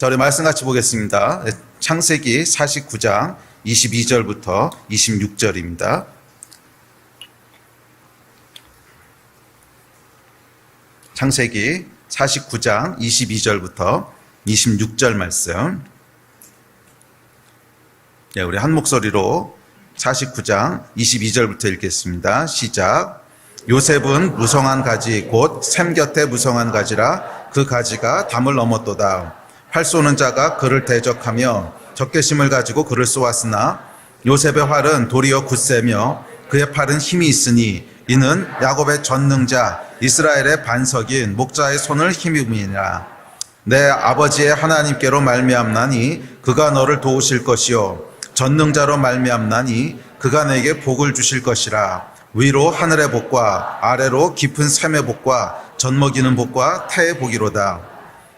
자, 우리 말씀 같이 보겠습니다. 창세기 49장 22절부터 26절입니다. 창세기 49장 22절부터 26절 말씀. 네, 우리 한 목소리로 49장 22절부터 읽겠습니다. 시작. 요셉은 무성한 가지 곧 샘 곁에 무성한 가지라 그 가지가 담을 넘었도다. 활 쏘는 자가 그를 대적하며 적개심을 가지고 그를 쏘았으나 요셉의 활은 도리어 굳세며 그의 팔은 힘이 있으니 이는 야곱의 전능자 이스라엘의 반석인 목자의 손을 힘입니라. 내 아버지의 하나님께로 말미암나니 그가 너를 도우실 것이요 전능자로 말미암나니 그가 내게 복을 주실 것이라. 위로 하늘의 복과 아래로 깊은 샘의 복과 젖먹이는 복과 태의 복이로다.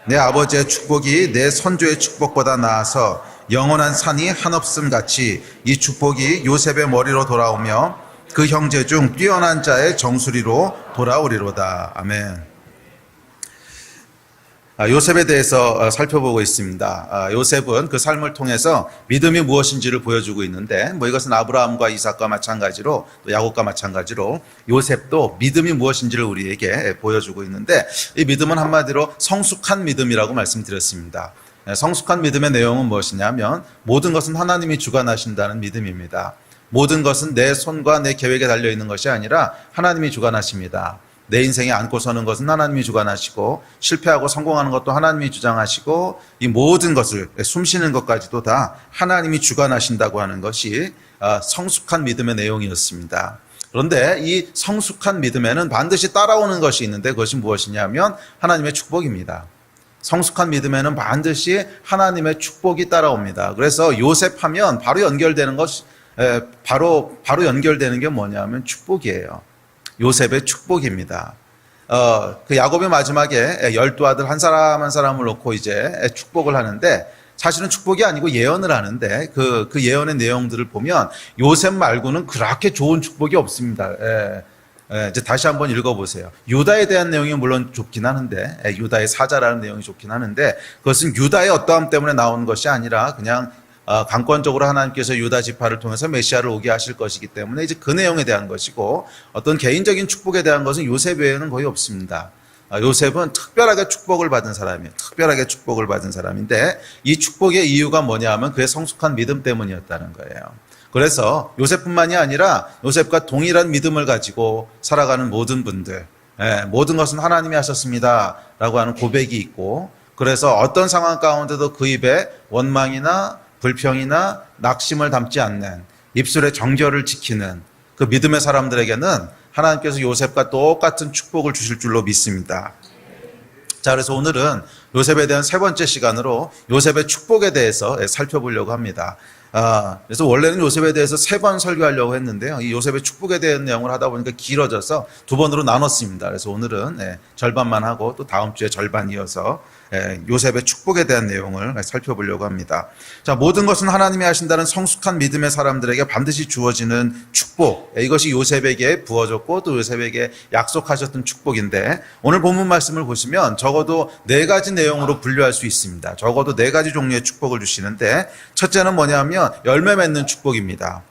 내 아버지의 축복이 내 선조의 축복보다 나아서 영원한 산이 한없음 같이 이 축복이 요셉의 머리로 돌아오며 그 형제 중 뛰어난 자의 정수리로 돌아오리로다. 아멘. 요셉에 대해서 살펴보고 있습니다. 요셉은 그 삶을 통해서 믿음이 무엇인지를 보여주고 있는데, 이것은 아브라함과 이삭과 마찬가지로 또 야곱과 마찬가지로 요셉도 믿음이 무엇인지를 우리에게 보여주고 있는데, 이 믿음은 한마디로 성숙한 믿음이라고 말씀드렸습니다. 성숙한 믿음의 내용은 무엇이냐면 모든 것은 하나님이 주관하신다는 믿음입니다. 모든 것은 내 손과 내 계획에 달려있는 것이 아니라 하나님이 주관하십니다. 내 인생에 안고 서는 것은 하나님이 주관하시고 실패하고 성공하는 것도 하나님이 주장하시고 이 모든 것을 숨쉬는 것까지도 다 하나님이 주관하신다고 하는 것이 성숙한 믿음의 내용이었습니다. 그런데 이 성숙한 믿음에는 반드시 따라오는 것이 있는데 그것이 무엇이냐면 하나님의 축복입니다. 성숙한 믿음에는 반드시 하나님의 축복이 따라옵니다. 그래서 요셉하면 바로 연결되는 것, 바로 연결되는 게 뭐냐면 축복이에요. 요셉의 축복입니다. 그 야곱의 마지막에 12아들 한 사람 한 사람을 놓고 이제 축복을 하는데 사실은 축복이 아니고 예언을 하는데 그 예언의 내용들을 보면 요셉 말고는 그렇게 좋은 축복이 없습니다. 이제 다시 한번 읽어보세요. 유다에 대한 내용이 물론 좋긴 하는데 유다의 사자라는 내용이 좋긴 하는데 그것은 유다의 어떠함 때문에 나오는 것이 아니라 그냥 강권적으로 하나님께서 유다 지파를 통해서 메시아를 오게 하실 것이기 때문에 이제 그 내용에 대한 것이고 어떤 개인적인 축복에 대한 것은 요셉 외에는 거의 없습니다. 요셉은 특별하게 축복을 받은 사람이에요. 특별하게 축복을 받은 사람인데 이 축복의 이유가 뭐냐 하면 그의 성숙한 믿음 때문이었다는 거예요. 그래서 요셉뿐만이 아니라 요셉과 동일한 믿음을 가지고 살아가는 모든 분들, 모든 것은 하나님이 하셨습니다 라고 하는 고백이 있고 그래서 어떤 상황 가운데도 그 입에 원망이나 불평이나 낙심을 담지 않는 입술의 정결을 지키는 그 믿음의 사람들에게는 하나님께서 요셉과 똑같은 축복을 주실 줄로 믿습니다. 자, 그래서 오늘은 요셉에 대한 세 번째 시간으로 요셉의 축복에 대해서 살펴보려고 합니다. 그래서 원래는 요셉에 대해서 3번 설교하려고 했는데요. 이 요셉의 축복에 대한 내용을 하다 보니까 길어져서 2번으로 나눴습니다. 그래서 오늘은 절반만 하고 또 다음 주에 절반 이어서 요셉의 축복에 대한 내용을 살펴보려고 합니다. 자, 모든 것은 하나님이 하신다는 성숙한 믿음의 사람들에게 반드시 주어지는 축복. 이것이 요셉에게 부어졌고 또 요셉에게 약속하셨던 축복인데 오늘 본문 말씀을 보시면 적어도 4가지 내용으로 분류할 수 있습니다. 적어도 4가지 종류의 축복을 주시는데 첫째는 뭐냐면 열매 맺는 축복입니다.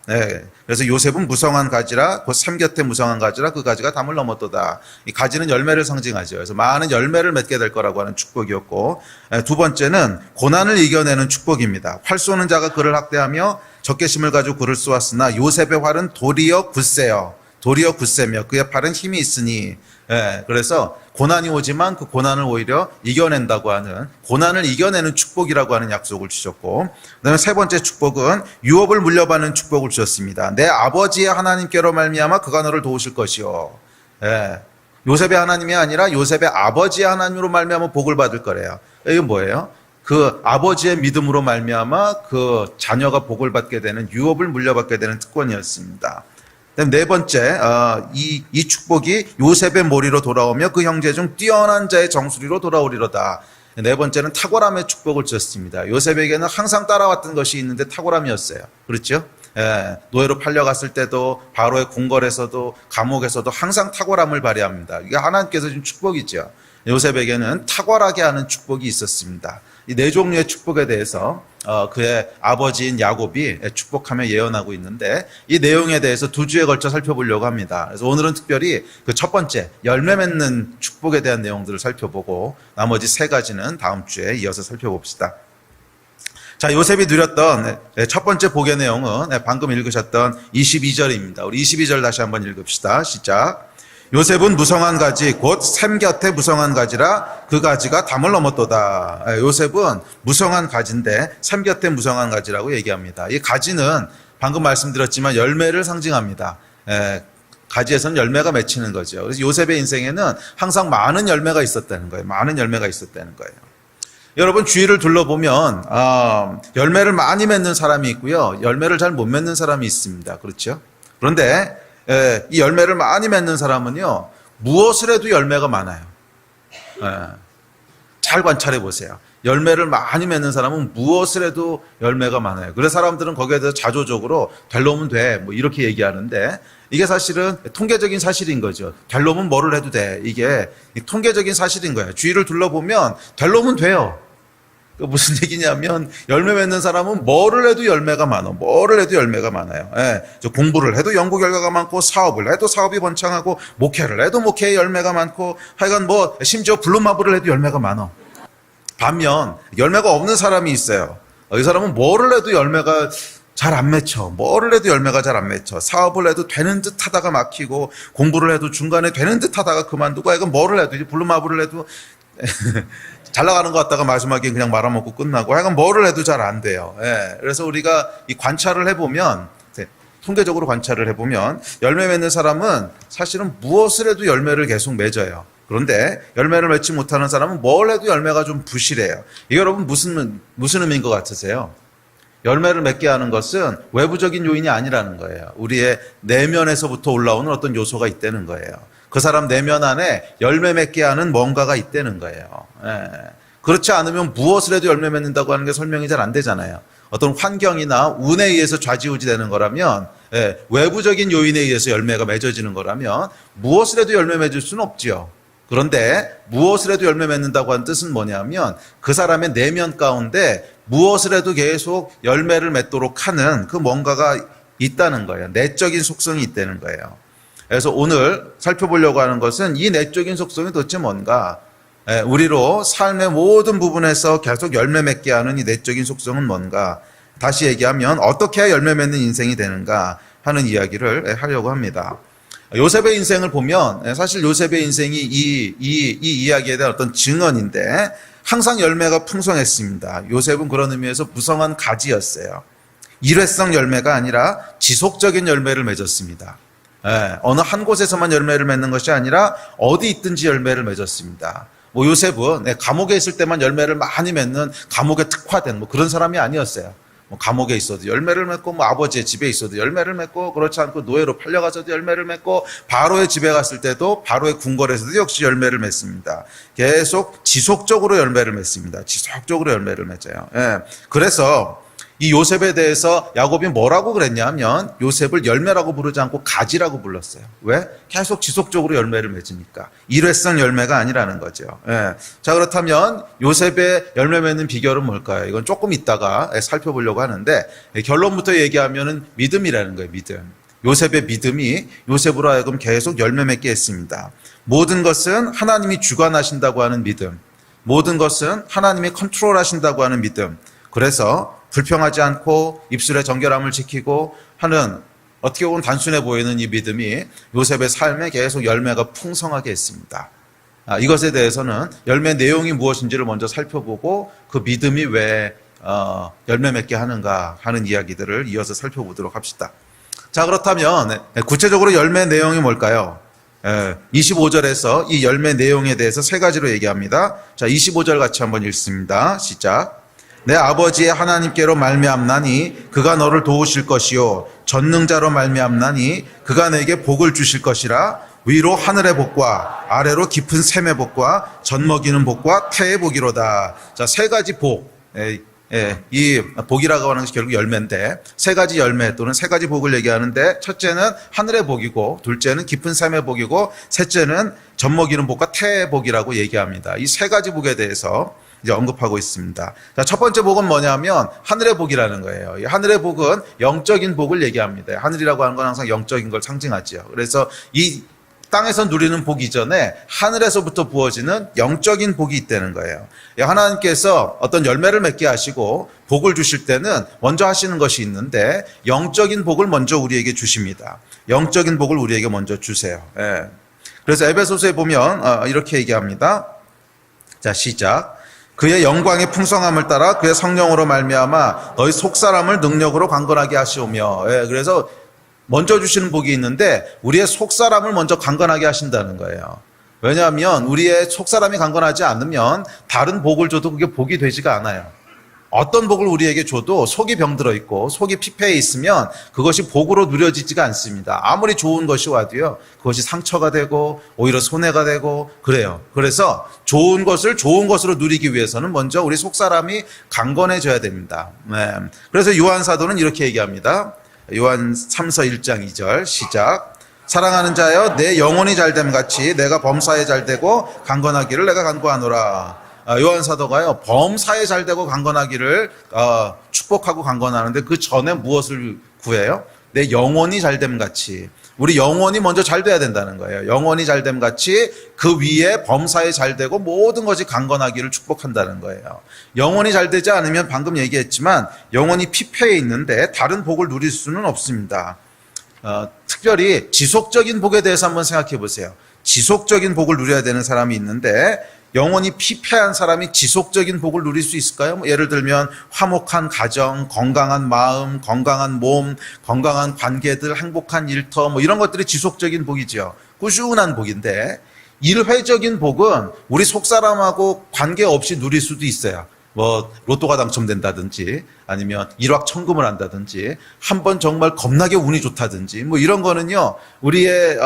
그래서 요셉은 무성한 가지라 곧 샘 곁에 무성한 가지라 그 가지가 담을 넘었도다. 이 가지는 열매를 상징하죠. 그래서 많은 열매를 맺게 될 거라고 하는 축복이었고 두 번째는 고난을 이겨내는 축복입니다. 활 쏘는 자가 그를 학대하며 적개심을 가지고 그를 쏘았으나 요셉의 활은 도리어 굳세며 그의 팔은 힘이 있으니 그래서 고난이 오지만 그 고난을 오히려 이겨낸다고 하는 고난을 이겨내는 축복이라고 하는 약속을 주셨고 그다음에 세 번째 축복은 유업을 물려받는 축복을 주셨습니다. 내 아버지의 하나님께로 말미암아 그가 너를 도우실 것이요. 요셉의 하나님이 아니라 요셉의 아버지의 하나님으로 말미암아 복을 받을 거래요. 이건 뭐예요? 그 아버지의 믿음으로 말미암아 그 자녀가 복을 받게 되는 유업을 물려받게 되는 특권이었습니다. 네 번째, 이 축복이 요셉의 머리로 돌아오며 그 형제 중 뛰어난 자의 정수리로 돌아오리로다. 네 번째는 탁월함의 축복을 주셨습니다. 요셉에게는 항상 따라왔던 것이 있는데 탁월함이었어요. 그렇죠? 노예로 팔려갔을 때도 바로의 궁궐에서도 감옥에서도 항상 탁월함을 발휘합니다. 이게 하나님께서 준 축복이죠. 요셉에게는 탁월하게 하는 축복이 있었습니다. 이 네 종류의 축복에 대해서 그의 아버지인 야곱이 축복하며 예언하고 있는데 이 내용에 대해서 두 주에 걸쳐 살펴보려고 합니다. 그래서 오늘은 특별히 그 첫 번째 열매 맺는 축복에 대한 내용들을 살펴보고 나머지 세 가지는 다음 주에 이어서 살펴봅시다. 자, 요셉이 누렸던 첫 번째 복의 내용은 방금 읽으셨던 22절입니다. 우리 22절 다시 한번 읽읍시다. 시작. 요셉은 무성한 가지 곧 샘 곁에 무성한 가지라 그 가지가 담을 넘었도다. 요셉은 무성한 가지인데 샘 곁에 무성한 가지라고 얘기합니다. 이 가지는 방금 말씀드렸지만 열매를 상징합니다. 가지에서는 열매가 맺히는 거죠. 그래서 요셉의 인생에는 항상 많은 열매가 있었다는 거예요. 많은 열매가 있었다는 거예요. 여러분 주위를 둘러보면 열매를 많이 맺는 사람이 있고요. 열매를 잘 못 맺는 사람이 있습니다. 그렇죠? 그런데 이 열매를 많이 맺는 사람은요. 무엇을 해도 열매가 많아요. 잘 관찰해 보세요. 열매를 많이 맺는 사람은 무엇을 해도 열매가 많아요. 그래서 사람들은 거기에 대해서 자조적으로 될 놈은 돼. 뭐 이렇게 얘기하는데 이게 사실은 통계적인 사실인 거죠. 될 놈은 뭐를 해도 돼. 이게 통계적인 사실인 거예요. 주위를 둘러보면 될 놈은 돼요. 무슨 얘기냐면 열매 맺는 사람은 뭐를 해도 열매가 많아. 뭐를 해도 열매가 많아요. 공부를 해도 연구 결과가 많고 사업을 해도 사업이 번창하고 목회를 해도 목회에 열매가 많고 하여간 뭐 심지어 블루마블을 해도 열매가 많아. 반면 열매가 없는 사람이 있어요. 이 사람은 뭐를 해도 열매가 잘 안 맺혀. 뭐를 해도 열매가 잘 안 맺혀. 사업을 해도 되는 듯 하다가 막히고 공부를 해도 중간에 되는 듯 하다가 그만두고 하여간 뭐를 해도 이제 블루마블을 해도 잘 나가는 것 같다가 마지막에 그냥 말아먹고 끝나고 하여간 뭐를 해도 잘 안 돼요. 그래서 우리가 이 관찰을 해보면 통계적으로 관찰을 해보면 열매 맺는 사람은 사실은 무엇을 해도 열매를 계속 맺어요. 그런데 열매를 맺지 못하는 사람은 뭘 해도 열매가 좀 부실해요. 이게 여러분 무슨 의미인 것 같으세요? 열매를 맺게 하는 것은 외부적인 요인이 아니라는 거예요. 우리의 내면에서부터 올라오는 어떤 요소가 있다는 거예요. 그 사람 내면 안에 열매 맺게 하는 뭔가가 있다는 거예요. 그렇지 않으면 무엇을 해도 열매 맺는다고 하는 게 설명이 잘 안 되잖아요. 어떤 환경이나 운에 의해서 좌지우지 되는 거라면 외부적인 요인에 의해서 열매가 맺어지는 거라면 무엇을 해도 열매 맺을 수는 없지요. 그런데 무엇을 해도 열매 맺는다고 하는 뜻은 뭐냐면 그 사람의 내면 가운데 무엇을 해도 계속 열매를 맺도록 하는 그 뭔가가 있다는 거예요. 내적인 속성이 있다는 거예요. 그래서 오늘 살펴보려고 하는 것은 이 내적인 속성이 도대체 뭔가, 우리로 삶의 모든 부분에서 계속 열매 맺게 하는 이 내적인 속성은 뭔가, 다시 얘기하면 어떻게 해야 열매 맺는 인생이 되는가 하는 이야기를 하려고 합니다. 요셉의 인생을 보면 사실 요셉의 인생이 이 이야기에 대한 어떤 증언인데 항상 열매가 풍성했습니다. 요셉은 그런 의미에서 무성한 가지였어요. 일회성 열매가 아니라 지속적인 열매를 맺었습니다. 어느 한 곳에서만 열매를 맺는 것이 아니라 어디 있든지 열매를 맺었습니다. 뭐 요셉은 감옥에 있을 때만 열매를 많이 맺는 감옥에 특화된 뭐 그런 사람이 아니었어요. 뭐 감옥에 있어도 열매를 맺고 뭐 아버지의 집에 있어도 열매를 맺고 그렇지 않고 노예로 팔려가서도 열매를 맺고 바로의 집에 갔을 때도 바로의 궁궐에서도 역시 열매를 맺습니다. 계속 지속적으로 열매를 맺습니다. 지속적으로 열매를 맺어요. 그래서 이 요셉에 대해서 야곱이 뭐라고 그랬냐 하면 요셉을 열매라고 부르지 않고 가지라고 불렀어요. 왜? 계속 지속적으로 열매를 맺으니까. 일회성 열매가 아니라는 거죠. 자, 그렇다면 요셉의 열매 맺는 비결은 뭘까요? 이건 조금 이따가 살펴보려고 하는데 결론부터 얘기하면은 믿음이라는 거예요. 믿음. 요셉의 믿음이 요셉으로 하여금 계속 열매 맺게 했습니다. 모든 것은 하나님이 주관하신다고 하는 믿음. 모든 것은 하나님이 컨트롤하신다고 하는 믿음. 그래서 불평하지 않고 입술의 정결함을 지키고 하는 어떻게 보면 단순해 보이는 이 믿음이 요셉의 삶에 계속 열매가 풍성하게 했습니다. 이것에 대해서는 열매 내용이 무엇인지를 먼저 살펴보고 그 믿음이 왜 열매 맺게 하는가 하는 이야기들을 이어서 살펴보도록 합시다. 자, 그렇다면 구체적으로 열매 내용이 뭘까요? 25절에서 이 열매 내용에 대해서 세 가지로 얘기합니다. 자, 25절 같이 한번 읽습니다. 시작. 내 아버지의 하나님께로 말미암나니 그가 너를 도우실 것이요 전능자로 말미암나니 그가 내게 복을 주실 것이라. 위로 하늘의 복과 아래로 깊은 샘의 복과 젖먹이는 복과 태의 복이로다. 자, 세 가지 복. 이 복이라고 하는 것이 결국 열매인데 세 가지 열매 또는 세 가지 복을 얘기하는데 첫째는 하늘의 복이고 둘째는 깊은 샘의 복이고 셋째는 젖먹이는 복과 태의 복이라고 얘기합니다. 이 세 가지 복에 대해서 이제 언급하고 있습니다. 자, 첫 번째 복은 뭐냐면 하늘의 복이라는 거예요. 이 하늘의 복은 영적인 복을 얘기합니다. 하늘이라고 하는 건 항상 영적인 걸 상징하지요. 그래서 이 땅에서 누리는 복 이전에 하늘에서부터 부어지는 영적인 복이 있다는 거예요. 하나님께서 어떤 열매를 맺게 하시고 복을 주실 때는 먼저 하시는 것이 있는데 영적인 복을 먼저 우리에게 주십니다. 영적인 복을 우리에게 먼저 주세요. 예. 그래서 에베소서에 보면 이렇게 얘기합니다. 자, 시작. 그의 영광의 풍성함을 따라 그의 성령으로 말미암아 너희 속사람을 능력으로 강건하게 하시오며. 예. 그래서 먼저 주시는 복이 있는데 우리의 속사람을 먼저 강건하게 하신다는 거예요. 왜냐하면 우리의 속사람이 강건하지 않으면 다른 복을 줘도 그게 복이 되지가 않아요. 어떤 복을 우리에게 줘도 속이 병들어 있고 속이 피폐해 있으면 그것이 복으로 누려지지가 않습니다. 아무리 좋은 것이 와도요, 그것이 상처가 되고 오히려 손해가 되고 그래요. 그래서 좋은 것을 좋은 것으로 누리기 위해서는 먼저 우리 속사람이 강건해져야 됩니다. 네. 그래서 요한 사도는 이렇게 얘기합니다. 요한 3서 1장 2절 시작. 사랑하는 자여 내 영혼이 잘됨 같이 내가 범사에 잘되고 강건하기를 내가 간구하노라. 요한 사도가요 범사에 잘되고 강건하기를 축복하고 강건하는데 그 전에 무엇을 구해요? 내 영혼이 잘됨 같이. 우리 영혼이 먼저 잘 돼야 된다는 거예요. 영혼이 잘됨 같이 그 위에 범사에 잘되고 모든 것이 강건하기를 축복한다는 거예요. 영혼이 잘 되지 않으면 방금 얘기했지만 영혼이 피폐해 있는데 다른 복을 누릴 수는 없습니다. 특별히 지속적인 복에 대해서 한번 생각해 보세요. 지속적인 복을 누려야 되는 사람이 있는데 영혼이 피폐한 사람이 지속적인 복을 누릴 수 있을까요? 예를 들면 화목한 가정, 건강한 마음, 건강한 몸, 건강한 관계들, 행복한 일터 이런 것들이 지속적인 복이죠. 꾸준한 복인데 일회적인 복은 우리 속사람하고 관계없이 누릴 수도 있어요. 로또가 당첨된다든지 아니면 일확천금을 한다든지 한번 정말 겁나게 운이 좋다든지 이런 거는요 우리의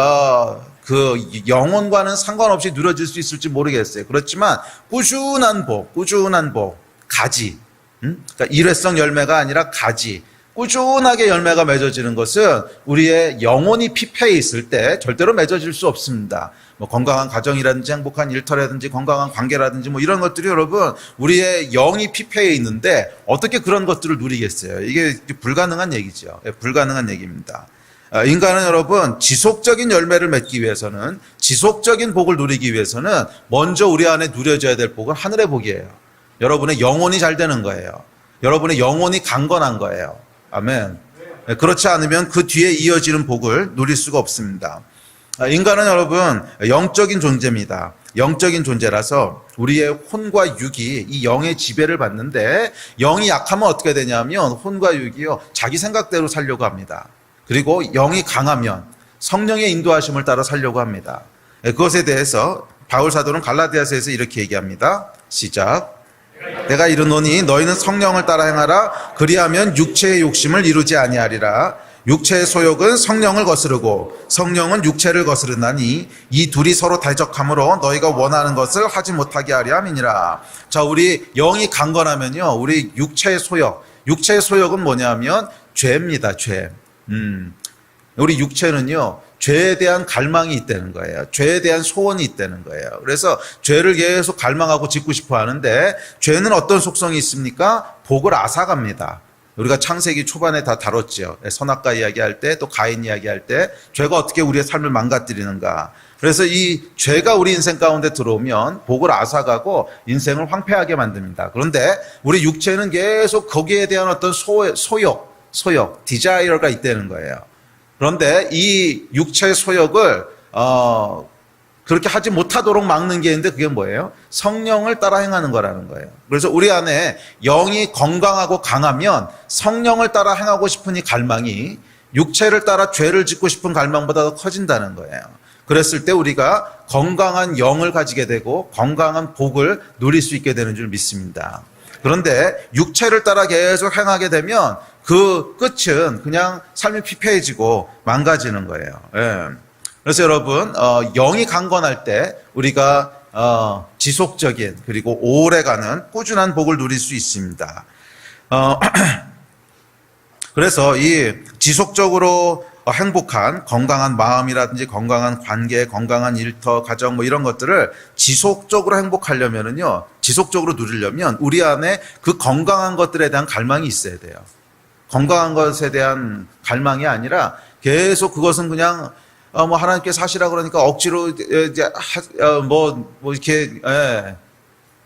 그 영혼과는 상관없이 누려질 수 있을지 모르겠어요. 그렇지만 꾸준한 복, 가지, 그러니까 일회성 열매가 아니라 가지, 꾸준하게 열매가 맺어지는 것은 우리의 영혼이 피폐해 있을 때 절대로 맺어질 수 없습니다. 건강한 가정이라든지 행복한 일터라든지 건강한 관계라든지 이런 것들이 여러분 우리의 영이 피폐해 있는데 어떻게 그런 것들을 누리겠어요? 이게 불가능한 얘기죠. 불가능한 얘기입니다. 인간은 여러분 지속적인 열매를 맺기 위해서는 지속적인 복을 누리기 위해서는 먼저 우리 안에 누려져야 될 복은 하늘의 복이에요. 여러분의 영혼이 잘 되는 거예요. 여러분의 영혼이 강건한 거예요. 아멘. 그렇지 않으면 그 뒤에 이어지는 복을 누릴 수가 없습니다. 인간은 여러분 영적인 존재입니다. 영적인 존재라서 우리의 혼과 육이 이 영의 지배를 받는데 영이 약하면 어떻게 되냐면 혼과 육이요 자기 생각대로 살려고 합니다. 그리고 영이 강하면 성령의 인도하심을 따라 살려고 합니다. 그것에 대해서 바울 사도는 갈라디아서에서 이렇게 얘기합니다. 시작. 내가 이르노니 너희는 성령을 따라 행하라. 그리하면 육체의 욕심을 이루지 아니하리라. 육체의 소욕은 성령을 거스르고 성령은 육체를 거스르나니 이 둘이 서로 대적함으로 너희가 원하는 것을 하지 못하게 하려 함이니라. 자, 우리 영이 강건하면요 우리 육체의 소욕은 뭐냐면 죄입니다. 죄. 우리 육체는요 죄에 대한 갈망이 있다는 거예요. 죄에 대한 소원이 있다는 거예요. 그래서 죄를 계속 갈망하고 짓고 싶어 하는데 죄는 어떤 속성이 있습니까? 복을 앗아갑니다. 우리가 창세기 초반에 다 다뤘죠. 선악과 이야기할 때 또 가인 이야기할 때 죄가 어떻게 우리의 삶을 망가뜨리는가. 그래서 이 죄가 우리 인생 가운데 들어오면 복을 앗아가고 인생을 황폐하게 만듭니다. 그런데 우리 육체는 계속 거기에 대한 어떤 소욕, 디자이어가 있다는 거예요. 그런데 이 육체의 소욕을 그렇게 하지 못하도록 막는 게 있는데 그게 뭐예요? 성령을 따라 행하는 거라는 거예요. 그래서 우리 안에 영이 건강하고 강하면 성령을 따라 행하고 싶은 이 갈망이 육체를 따라 죄를 짓고 싶은 갈망보다 더 커진다는 거예요. 그랬을 때 우리가 건강한 영을 가지게 되고 건강한 복을 누릴 수 있게 되는 줄 믿습니다. 그런데 육체를 따라 계속 행하게 되면 그 끝은 그냥 삶이 피폐해지고 망가지는 거예요. 예. 그래서 여러분 영이 강건할 때 우리가 지속적인 그리고 오래가는 꾸준한 복을 누릴 수 있습니다. 그래서 이 지속적으로 행복한 건강한 마음이라든지 건강한 관계, 건강한 일터, 가정 뭐 이런 것들을 지속적으로 행복하려면은요, 지속적으로 누리려면 우리 안에 그 건강한 것들에 대한 갈망이 있어야 돼요. 건강한 것에 대한 갈망이 아니라 계속 그것은 그냥 뭐 하나님께서 하시라 그러니까 억지로 이제 뭐 이렇게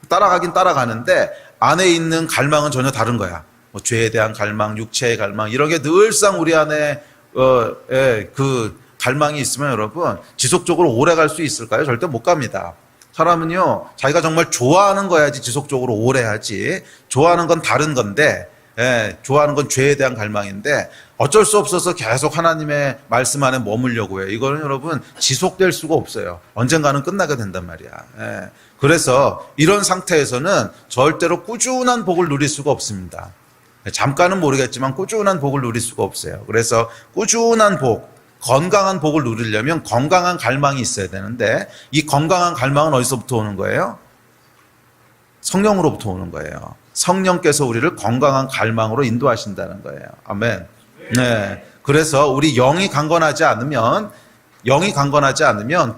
따라가긴 따라가는데 안에 있는 갈망은 전혀 다른 거야. 뭐 죄에 대한 갈망, 육체의 갈망 이런 게 늘상 우리 안에 그 갈망이 있으면 여러분 지속적으로 오래 갈 수 있을까요? 절대 못 갑니다. 사람은요, 자기가 정말 좋아하는 거야지 지속적으로 오래 하지. 좋아하는 건 다른 건데, 좋아하는 건 죄에 대한 갈망인데 어쩔 수 없어서 계속 하나님의 말씀 안에 머물려고 해요. 이거는 여러분 지속될 수가 없어요. 언젠가는 끝나게 된단 말이야. 그래서 이런 상태에서는 절대로 꾸준한 복을 누릴 수가 없습니다. 잠깐은 모르겠지만 꾸준한 복을 누릴 수가 없어요. 그래서 꾸준한 복, 건강한 복을 누리려면 건강한 갈망이 있어야 되는데 이 건강한 갈망은 어디서부터 오는 거예요? 성령으로부터 오는 거예요. 성령께서 우리를 건강한 갈망으로 인도하신다는 거예요. 아멘. 네. 그래서 우리 영이 강건하지 않으면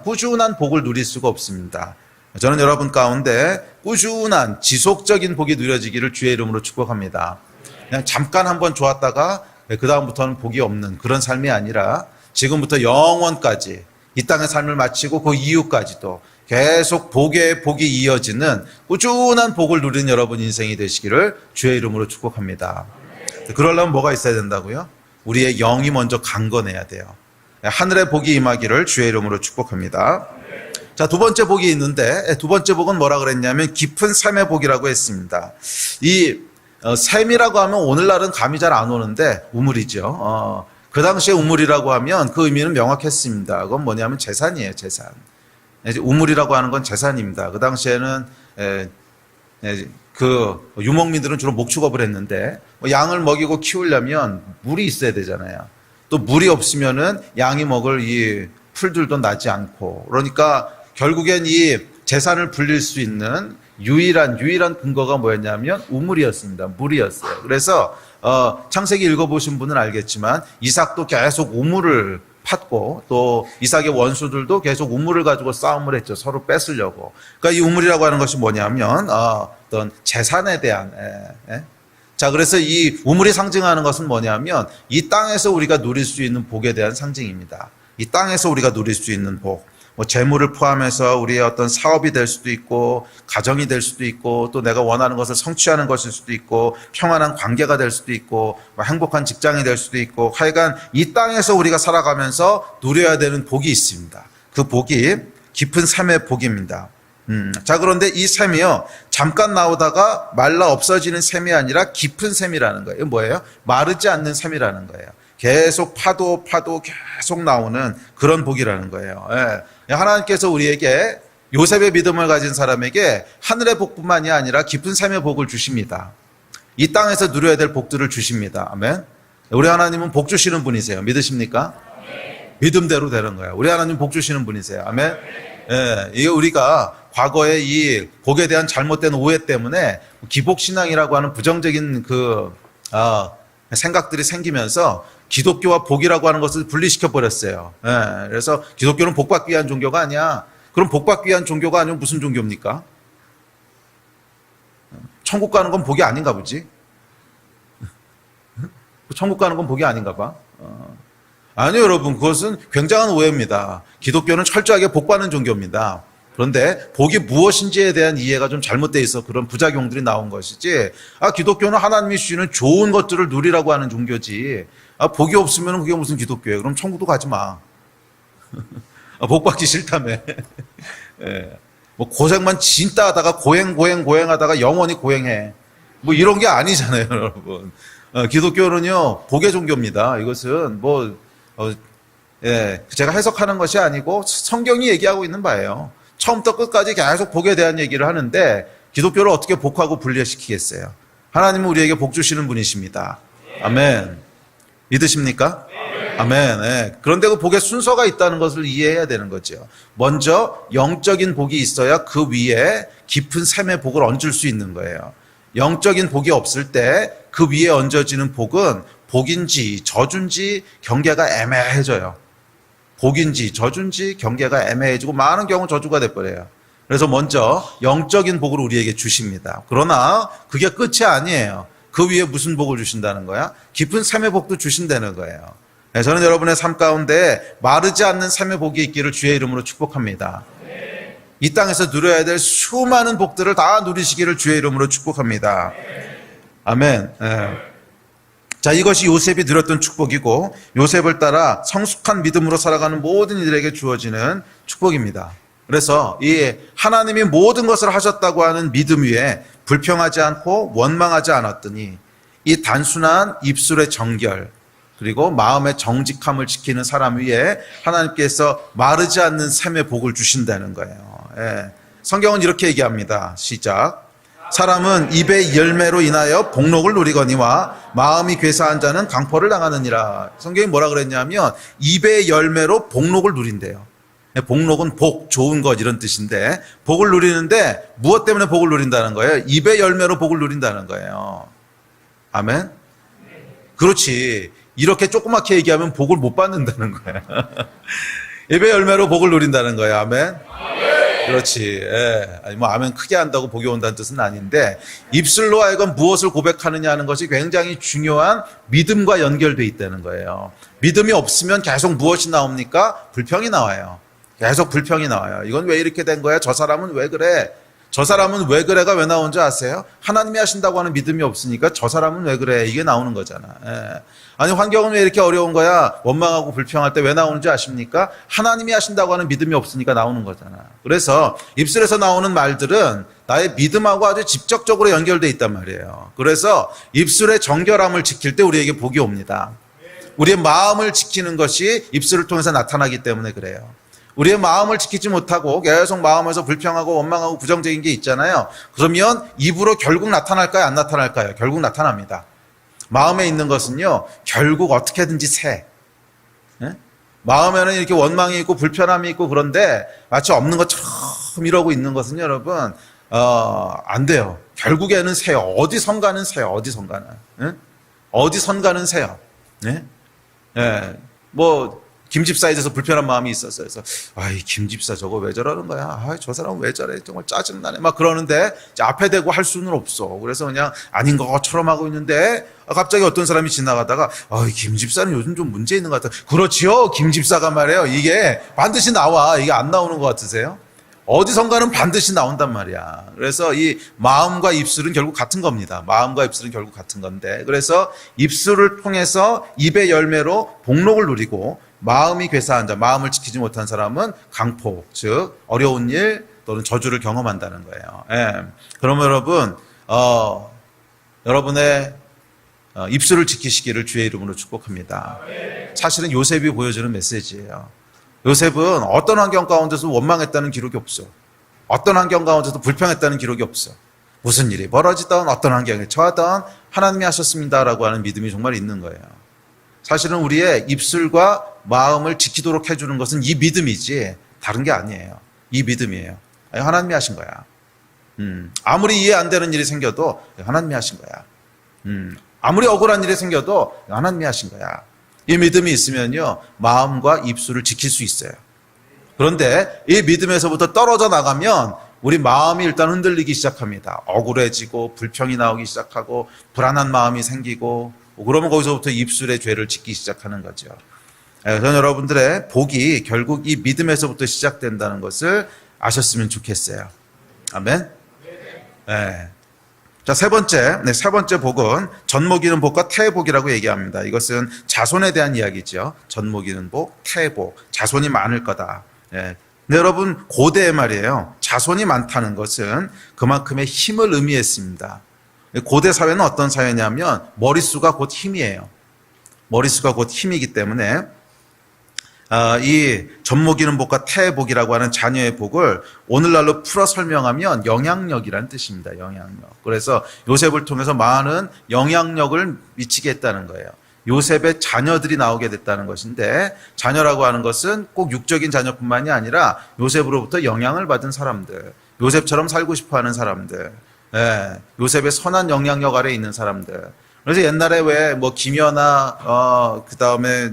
꾸준한 복을 누릴 수가 없습니다. 저는 여러분 가운데 꾸준한 지속적인 복이 누려지기를 주의 이름으로 축복합니다. 그냥 잠깐 한번 좋았다가 그 다음부터는 복이 없는 그런 삶이 아니라 지금부터 영원까지 이 땅의 삶을 마치고 그 이후까지도 계속 복에 복이 이어지는 꾸준한 복을 누리는 여러분 인생이 되시기를 주의 이름으로 축복합니다. 그러려면 뭐가 있어야 된다고요? 우리의 영이 먼저 강건해야 돼요. 하늘의 복이 임하기를 주의 이름으로 축복합니다. 자, 두 번째 복이 있는데 두 번째 복은 뭐라 그랬냐면 깊은 샘의 복이라고 했습니다. 이 샘이라고 하면 오늘날은 감이 잘 안 오는데 우물이죠. 그 당시에 우물이라고 하면 그 의미는 명확했습니다. 그건 뭐냐면 재산이에요, 재산. 우물이라고 하는 건 재산입니다. 그 당시에는 그 유목민들은 주로 목축업을 했는데 양을 먹이고 키우려면 물이 있어야 되잖아요. 또 물이 없으면은 양이 먹을 이 풀들도 나지 않고 그러니까 결국엔 이 재산을 불릴 수 있는 유일한 근거가 뭐였냐면 우물이었습니다. 물이었어요. 그래서 창세기 읽어보신 분은 알겠지만 이삭도 계속 우물을 팠고 또 이삭의 원수들도 계속 우물을 가지고 싸움을 했죠. 서로 뺏으려고. 그러니까 이 우물이라고 하는 것이 뭐냐면 어떤 재산에 대한 자, 그래서 이 우물이 상징하는 것은 뭐냐면 이 땅에서 우리가 누릴 수 있는 복에 대한 상징입니다. 이 땅에서 우리가 누릴 수 있는 복. 뭐 재물을 포함해서 우리의 어떤 사업이 될 수도 있고 가정이 될 수도 있고 또 내가 원하는 것을 성취하는 것일 수도 있고 평안한 관계가 될 수도 있고 뭐 행복한 직장이 될 수도 있고 하여간 이 땅에서 우리가 살아가면서 누려야 되는 복이 있습니다. 그 복이 깊은 샘의 복입니다. 자, 그런데 이 샘이요 잠깐 나오다가 말라 없어지는 샘이 아니라 깊은 샘이라는 거예요. 뭐예요? 마르지 않는 샘이라는 거예요. 계속 파도 계속 나오는 그런 복이라는 거예요. 하나님께서 우리에게 요셉의 믿음을 가진 사람에게 하늘의 복뿐만이 아니라 깊은 샘의 복을 주십니다. 이 땅에서 누려야 될 복들을 주십니다. 아멘. 우리 하나님은 복 주시는 분이세요. 믿으십니까? 믿음대로 되는 거예요. 우리 하나님 복 주시는 분이세요. 아멘. 이게 우리가 과거에 이 복에 대한 잘못된 오해 때문에 기복신앙이라고 하는 부정적인 생각들이 생기면서 기독교와 복이라고 하는 것을 분리시켜 버렸어요. 그래서 기독교는 복받기 위한 종교가 아니야. 그럼 복받기 위한 종교가 아니면 무슨 종교입니까? 천국 가는 건 복이 아닌가 보지? 천국 가는 건 복이 아닌가 봐. 아니요, 여러분. 그것은 굉장한 오해입니다. 기독교는 철저하게 복받는 종교입니다. 그런데 복이 무엇인지에 대한 이해가 좀 잘못되어 있어 그런 부작용들이 나온 것이지. 기독교는 하나님이 주시는 좋은 것들을 누리라고 하는 종교지. 복이 없으면 그게 무슨 기독교예요? 그럼 천국도 가지 마. 복 받기 싫다며. 뭐 고생만 진짜 하다가 고행하다가 영원히 고행해. 뭐 이런 게 아니잖아요, 여러분. 기독교는요 복의 종교입니다. 이것은 제가 해석하는 것이 아니고 성경이 얘기하고 있는 바예요. 처음부터 끝까지 계속 복에 대한 얘기를 하는데 기독교를 어떻게 복하고 분리시키겠어요? 하나님은 우리에게 복 주시는 분이십니다. 아멘. 믿으십니까? 아멘. 그런데 그 복의 순서가 있다는 것을 이해해야 되는 거죠. 먼저 영적인 복이 있어야 그 위에 깊은 샘의 복을 얹을 수 있는 거예요. 영적인 복이 없을 때 그 위에 얹어지는 복은 복인지 저준지 경계가 애매해져요. 복인지 저준지 경계가 애매해지고 많은 경우 저주가 돼버려요. 그래서 먼저 영적인 복을 우리에게 주십니다. 그러나 그게 끝이 아니에요. 그 위에 무슨 복을 주신다는 거야? 깊은 샘의 복도 주신다는 거예요. 네, 저는 여러분의 삶 가운데 마르지 않는 샘의 복이 있기를 주의 이름으로 축복합니다. 이 땅에서 누려야 될 수많은 복들을 다 누리시기를 주의 이름으로 축복합니다. 아멘. 네. 자, 이것이 요셉이 누렸던 축복이고 요셉을 따라 성숙한 믿음으로 살아가는 모든 이들에게 주어지는 축복입니다. 그래서 이 하나님이 모든 것을 하셨다고 하는 믿음 위에 불평하지 않고 원망하지 않았더니 이 단순한 입술의 정결 그리고 마음의 정직함을 지키는 사람 위에 하나님께서 마르지 않는 샘의 복을 주신다는 거예요. 예. 성경은 이렇게 얘기합니다. 시작. 사람은 입의 열매로 인하여 복록을 누리거니와 마음이 괴사한 자는 강포를 당하느니라. 성경이 뭐라 그랬냐면 입의 열매로 복록을 누린대요. 복록은 복, 좋은 것 이런 뜻인데 복을 누리는데 무엇 때문에 복을 누린다는 거예요? 입의 열매로 복을 누린다는 거예요. 아멘? 그렇지. 이렇게 조그맣게 얘기하면 복을 못 받는다는 거예요. 입의 열매로 복을 누린다는 거예요. 아멘? 그렇지. 예. 아니 뭐 아멘 크게 한다고 복이 온다는 뜻은 아닌데 입술로 하여금 무엇을 고백하느냐 하는 것이 굉장히 중요한 믿음과 연결돼 있다는 거예요. 믿음이 없으면 계속 무엇이 나옵니까? 불평이 나와요. 계속 불평이 나와요. 이건 왜 이렇게 된 거야? 저 사람은 왜 그래? 저 사람은 왜 그래가 왜 나온지 아세요? 하나님이 하신다고 하는 믿음이 없으니까 저 사람은 왜 그래? 이게 나오는 거잖아. 예. 아니 환경은 왜 이렇게 어려운 거야? 원망하고 불평할 때 왜 나오는지 아십니까? 하나님이 하신다고 하는 믿음이 없으니까 나오는 거잖아. 그래서 입술에서 나오는 말들은 나의 믿음하고 아주 직접적으로 연결돼 있단 말이에요. 그래서 입술의 정결함을 지킬 때 우리에게 복이 옵니다. 우리의 마음을 지키는 것이 입술을 통해서 나타나기 때문에 그래요. 우리의 마음을 지키지 못하고 계속 마음에서 불평하고 원망하고 부정적인 게 있잖아요. 그러면 입으로 결국 나타날까요? 안 나타날까요? 결국 나타납니다. 마음에 있는 것은요, 결국 어떻게든지 새. 예? 마음에는 이렇게 원망이 있고 불편함이 있고 그런데 마치 없는 것처럼 이러고 있는 것은 여러분, 안 돼요. 결국에는 새요. 어디선가는 새요. 어디선가는. 예? 어디선가는 새요. 예? 예. 뭐, 김집사에 대해서 불편한 마음이 있었어요. 그래서 아이 김집사 저거 왜 저러는 거야? 아이 저 사람 왜 저래? 정말 짜증나네. 막 그러는데 앞에 대고 할 수는 없어. 그래서 그냥 아닌 것처럼 하고 있는데 갑자기 어떤 사람이 지나가다가 아이 김집사는 요즘 좀 문제 있는 것 같아. 그렇지요. 김집사가 말이에요. 이게 반드시 나와. 이게 안 나오는 것 같으세요? 어디선가는 반드시 나온단 말이야. 그래서 이 마음과 입술은 결국 같은 겁니다. 마음과 입술은 결국 같은 건데 그래서 입술을 통해서 입의 열매로 복록을 누리고 마음이 괴사한 자, 마음을 지키지 못한 사람은 강포, 즉 어려운 일 또는 저주를 경험한다는 거예요. 예. 그러면 여러분, 여러분의 입술을 지키시기를 주의 이름으로 축복합니다. 사실은 요셉이 보여주는 메시지예요. 요셉은 어떤 환경 가운데서 원망했다는 기록이 없어. 어떤 환경 가운데서 불평했다는 기록이 없어. 무슨 일이 벌어지던 어떤 환경에 처하던 하나님이 하셨습니다라고 하는 믿음이 정말 있는 거예요. 사실은 우리의 입술과 마음을 지키도록 해주는 것은 이 믿음이지 다른 게 아니에요. 이 믿음이에요. 하나님이 하신 거야. 아무리 이해 안 되는 일이 생겨도 하나님이 하신 거야. 아무리 억울한 일이 생겨도 하나님이 하신 거야. 이 믿음이 있으면요 마음과 입술을 지킬 수 있어요. 그런데 이 믿음에서부터 떨어져 나가면 우리 마음이 일단 흔들리기 시작합니다. 억울해지고 불평이 나오기 시작하고 불안한 마음이 생기고 그러면 거기서부터 입술의 죄를 짓기 시작하는 거죠. 저는 여러분들의 복이 결국 이 믿음에서부터 시작된다는 것을 아셨으면 좋겠어요. 아멘. 네. 자, 세 번째 복은 젖먹이는 복과 태복이라고 얘기합니다. 이것은 자손에 대한 이야기죠. 젖먹이는 복, 태복, 자손이 많을 거다. 네. 근데 여러분 고대에 말이에요. 자손이 많다는 것은 그만큼의 힘을 의미했습니다. 고대 사회는 어떤 사회냐면 머릿수가 곧 힘이에요. 머릿수가 곧 힘이기 때문에 이 젖먹이는 복과 태복이라고 하는 자녀의 복을 오늘날로 풀어 설명하면 영향력이라는 뜻입니다. 영향력. 그래서 요셉을 통해서 많은 영향력을 미치게 했다는 거예요. 요셉의 자녀들이 나오게 됐다는 것인데 자녀라고 하는 것은 꼭 육적인 자녀뿐만이 아니라 요셉으로부터 영향을 받은 사람들, 요셉처럼 살고 싶어하는 사람들, 요셉의 선한 영향력 아래에 있는 사람들, 그래서 옛날에 왜 뭐 김연아 그다음에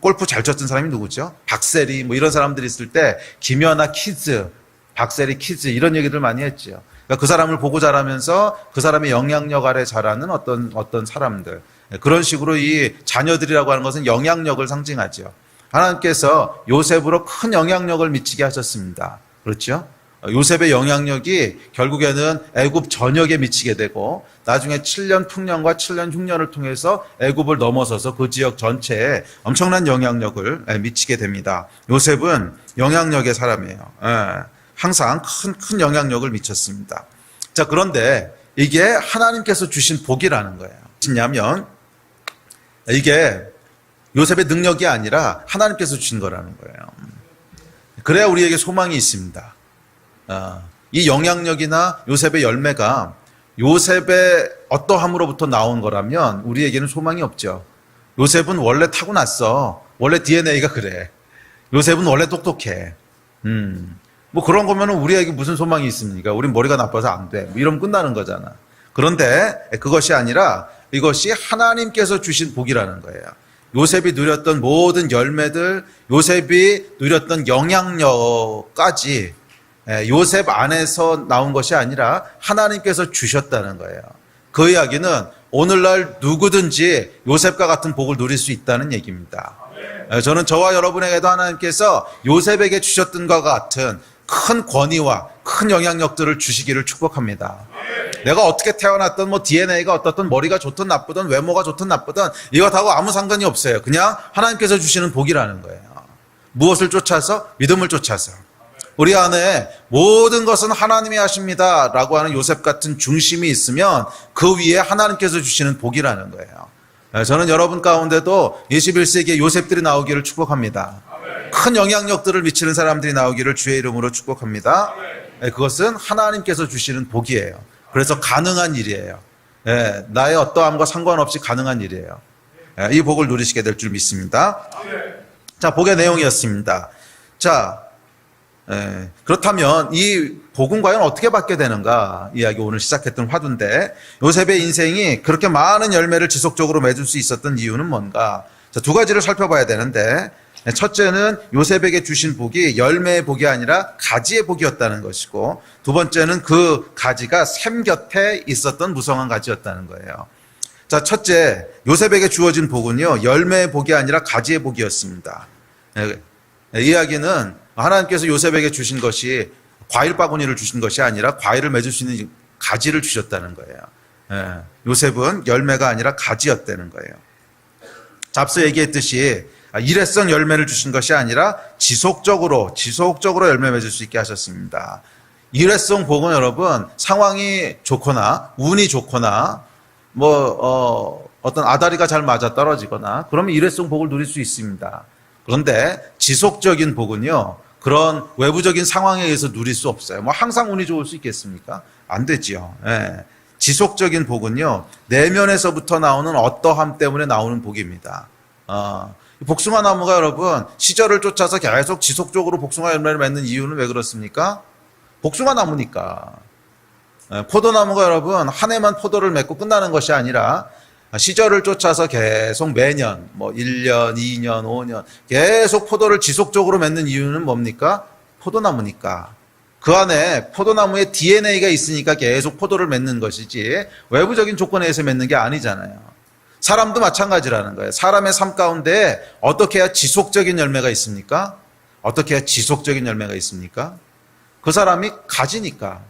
골프 잘 쳤던 사람이 누구죠? 박세리 뭐 이런 사람들이 있을 때 김연아 키즈, 박세리 키즈 이런 얘기들 많이 했죠. 그러니까 그 사람을 보고 자라면서 그 사람의 영향력 아래 자라는 어떤 사람들. 그런 식으로 이 자녀들이라고 하는 것은 영향력을 상징하죠. 하나님께서 요셉으로 큰 영향력을 미치게 하셨습니다. 그렇죠? 요셉의 영향력이 결국에는 애굽 전역에 미치게 되고 나중에 7년 풍년과 7년 흉년을 통해서 애굽을 넘어서서 그 지역 전체에 엄청난 영향력을 미치게 됩니다. 요셉은 영향력의 사람이에요. 항상 큰 영향력을 미쳤습니다. 자, 그런데 이게 하나님께서 주신 복이라는 거예요. 뭐냐면 이게 요셉의 능력이 아니라 하나님께서 주신 거라는 거예요. 그래야 우리에게 소망이 있습니다. 이 영향력이나 요셉의 열매가 요셉의 어떠함으로부터 나온 거라면 우리에게는 소망이 없죠. 요셉은 원래 타고났어. 원래 DNA가 그래. 요셉은 원래 똑똑해. 뭐 그런 거면 우리에게 무슨 소망이 있습니까? 우린 머리가 나빠서 안 돼. 뭐 이러면 끝나는 거잖아. 그런데 그것이 아니라 이것이 하나님께서 주신 복이라는 거예요. 요셉이 누렸던 모든 열매들, 요셉이 누렸던 영향력까지 요셉 안에서 나온 것이 아니라 하나님께서 주셨다는 거예요. 그 이야기는 오늘날 누구든지 요셉과 같은 복을 누릴 수 있다는 얘기입니다. 저는 저와 여러분에게도 하나님께서 요셉에게 주셨던 것과 같은 큰 권위와 큰 영향력들을 주시기를 축복합니다. 내가 어떻게 태어났든 뭐 DNA가 어떻든 머리가 좋든 나쁘든 외모가 좋든 나쁘든 이것하고 아무 상관이 없어요. 그냥 하나님께서 주시는 복이라는 거예요. 무엇을 쫓아서? 믿음을 쫓아서. 우리 안에 모든 것은 하나님이 하십니다 라고 하는 요셉 같은 중심이 있으면 그 위에 하나님께서 주시는 복이라는 거예요. 저는 여러분 가운데도 21세기에 요셉들이 나오기를 축복합니다. 큰 영향력들을 미치는 사람들이 나오기를 주의 이름으로 축복합니다. 그것은 하나님께서 주시는 복이에요. 그래서 가능한 일이에요. 나의 어떠함과 상관없이 가능한 일이에요. 이 복을 누리시게 될 줄 믿습니다. 자, 복의 내용이었습니다. 자, 그렇다면 이 복은 과연 어떻게 받게 되는가 이야기 오늘 시작했던 화두인데 요셉의 인생이 그렇게 많은 열매를 지속적으로 맺을 수 있었던 이유는 뭔가? 자, 두 가지를 살펴봐야 되는데 첫째는 요셉에게 주신 복이 열매의 복이 아니라 가지의 복이었다는 것이고 두 번째는 그 가지가 샘 곁에 있었던 무성한 가지였다는 거예요. 자, 첫째 요셉에게 주어진 복은요 열매의 복이 아니라 가지의 복이었습니다. 이 이야기는 하나님께서 요셉에게 주신 것이 과일 바구니를 주신 것이 아니라 과일을 맺을 수 있는 가지를 주셨다는 거예요. 요셉은 열매가 아니라 가지였다는 거예요. 앞서 얘기했듯이 일회성 열매를 주신 것이 아니라 지속적으로 열매 맺을 수 있게 하셨습니다. 일회성 복은 여러분 상황이 좋거나 운이 좋거나 어떤 아다리가 잘 맞아 떨어지거나 그러면 일회성 복을 누릴 수 있습니다. 그런데 지속적인 복은요 그런 외부적인 상황에 의해서 누릴 수 없어요. 뭐 항상 운이 좋을 수 있겠습니까? 안 되지요. 지속적인 복은요 내면에서부터 나오는 어떠함 때문에 나오는 복입니다. 복숭아 나무가 여러분 시절을 쫓아서 계속 지속적으로 복숭아 열매를 맺는 이유는 왜 그렇습니까? 복숭아 나무니까. 포도나무가 여러분 한 해만 포도를 맺고 끝나는 것이 아니라 시절을 쫓아서 계속 매년 1년, 2년, 5년 계속 포도를 지속적으로 맺는 이유는 뭡니까? 포도나무니까. 그 안에 포도나무에 DNA가 있으니까 계속 포도를 맺는 것이지 외부적인 조건에 의해서 맺는 게 아니잖아요. 사람도 마찬가지라는 거예요. 사람의 삶 가운데 어떻게 해야 지속적인 열매가 있습니까? 어떻게 해야 지속적인 열매가 있습니까? 그 사람이 가지니까.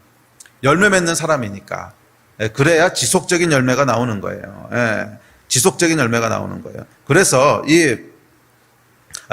열매 맺는 사람이니까. 그래야 지속적인 열매가 나오는 거예요. 지속적인 열매가 나오는 거예요. 그래서 이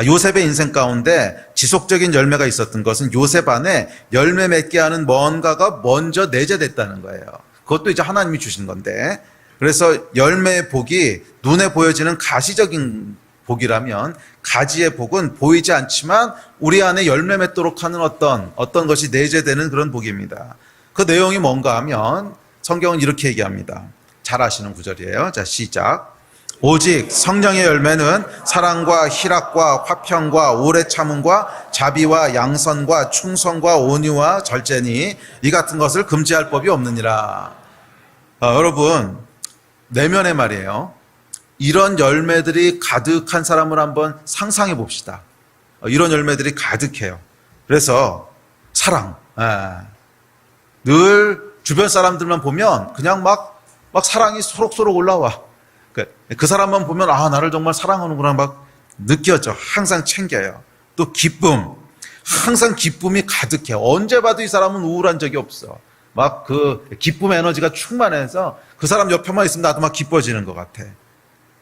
요셉의 인생 가운데 지속적인 열매가 있었던 것은 요셉 안에 열매 맺게 하는 뭔가가 먼저 내재됐다는 거예요. 그것도 이제 하나님이 주신 건데 그래서 열매의 복이 눈에 보여지는 가시적인 복이라면 가지의 복은 보이지 않지만 우리 안에 열매 맺도록 하는 어떤 것이 내재되는 그런 복입니다. 그 내용이 뭔가 하면 성경은 이렇게 얘기합니다. 잘 아시는 구절이에요. 자, 시작. 오직 성령의 열매는 사랑과 희락과 화평과 오래 참음과 자비와 양선과 충성과 온유와 절제니 이 같은 것을 금지할 법이 없느니라. 여러분, 내면에 말이에요. 이런 열매들이 가득한 사람을 한번 상상해 봅시다. 이런 열매들이 가득해요. 그래서 사랑. 늘 주변 사람들만 보면 그냥 막 사랑이 소록소록 올라와. 그 사람만 보면 나를 정말 사랑하는구나 막 느껴져. 항상 챙겨요. 또 기쁨. 항상 기쁨이 가득해. 언제 봐도 이 사람은 우울한 적이 없어. 막 그 기쁨 에너지가 충만해서 그 사람 옆에만 있으면 나도 막 기뻐지는 것 같아.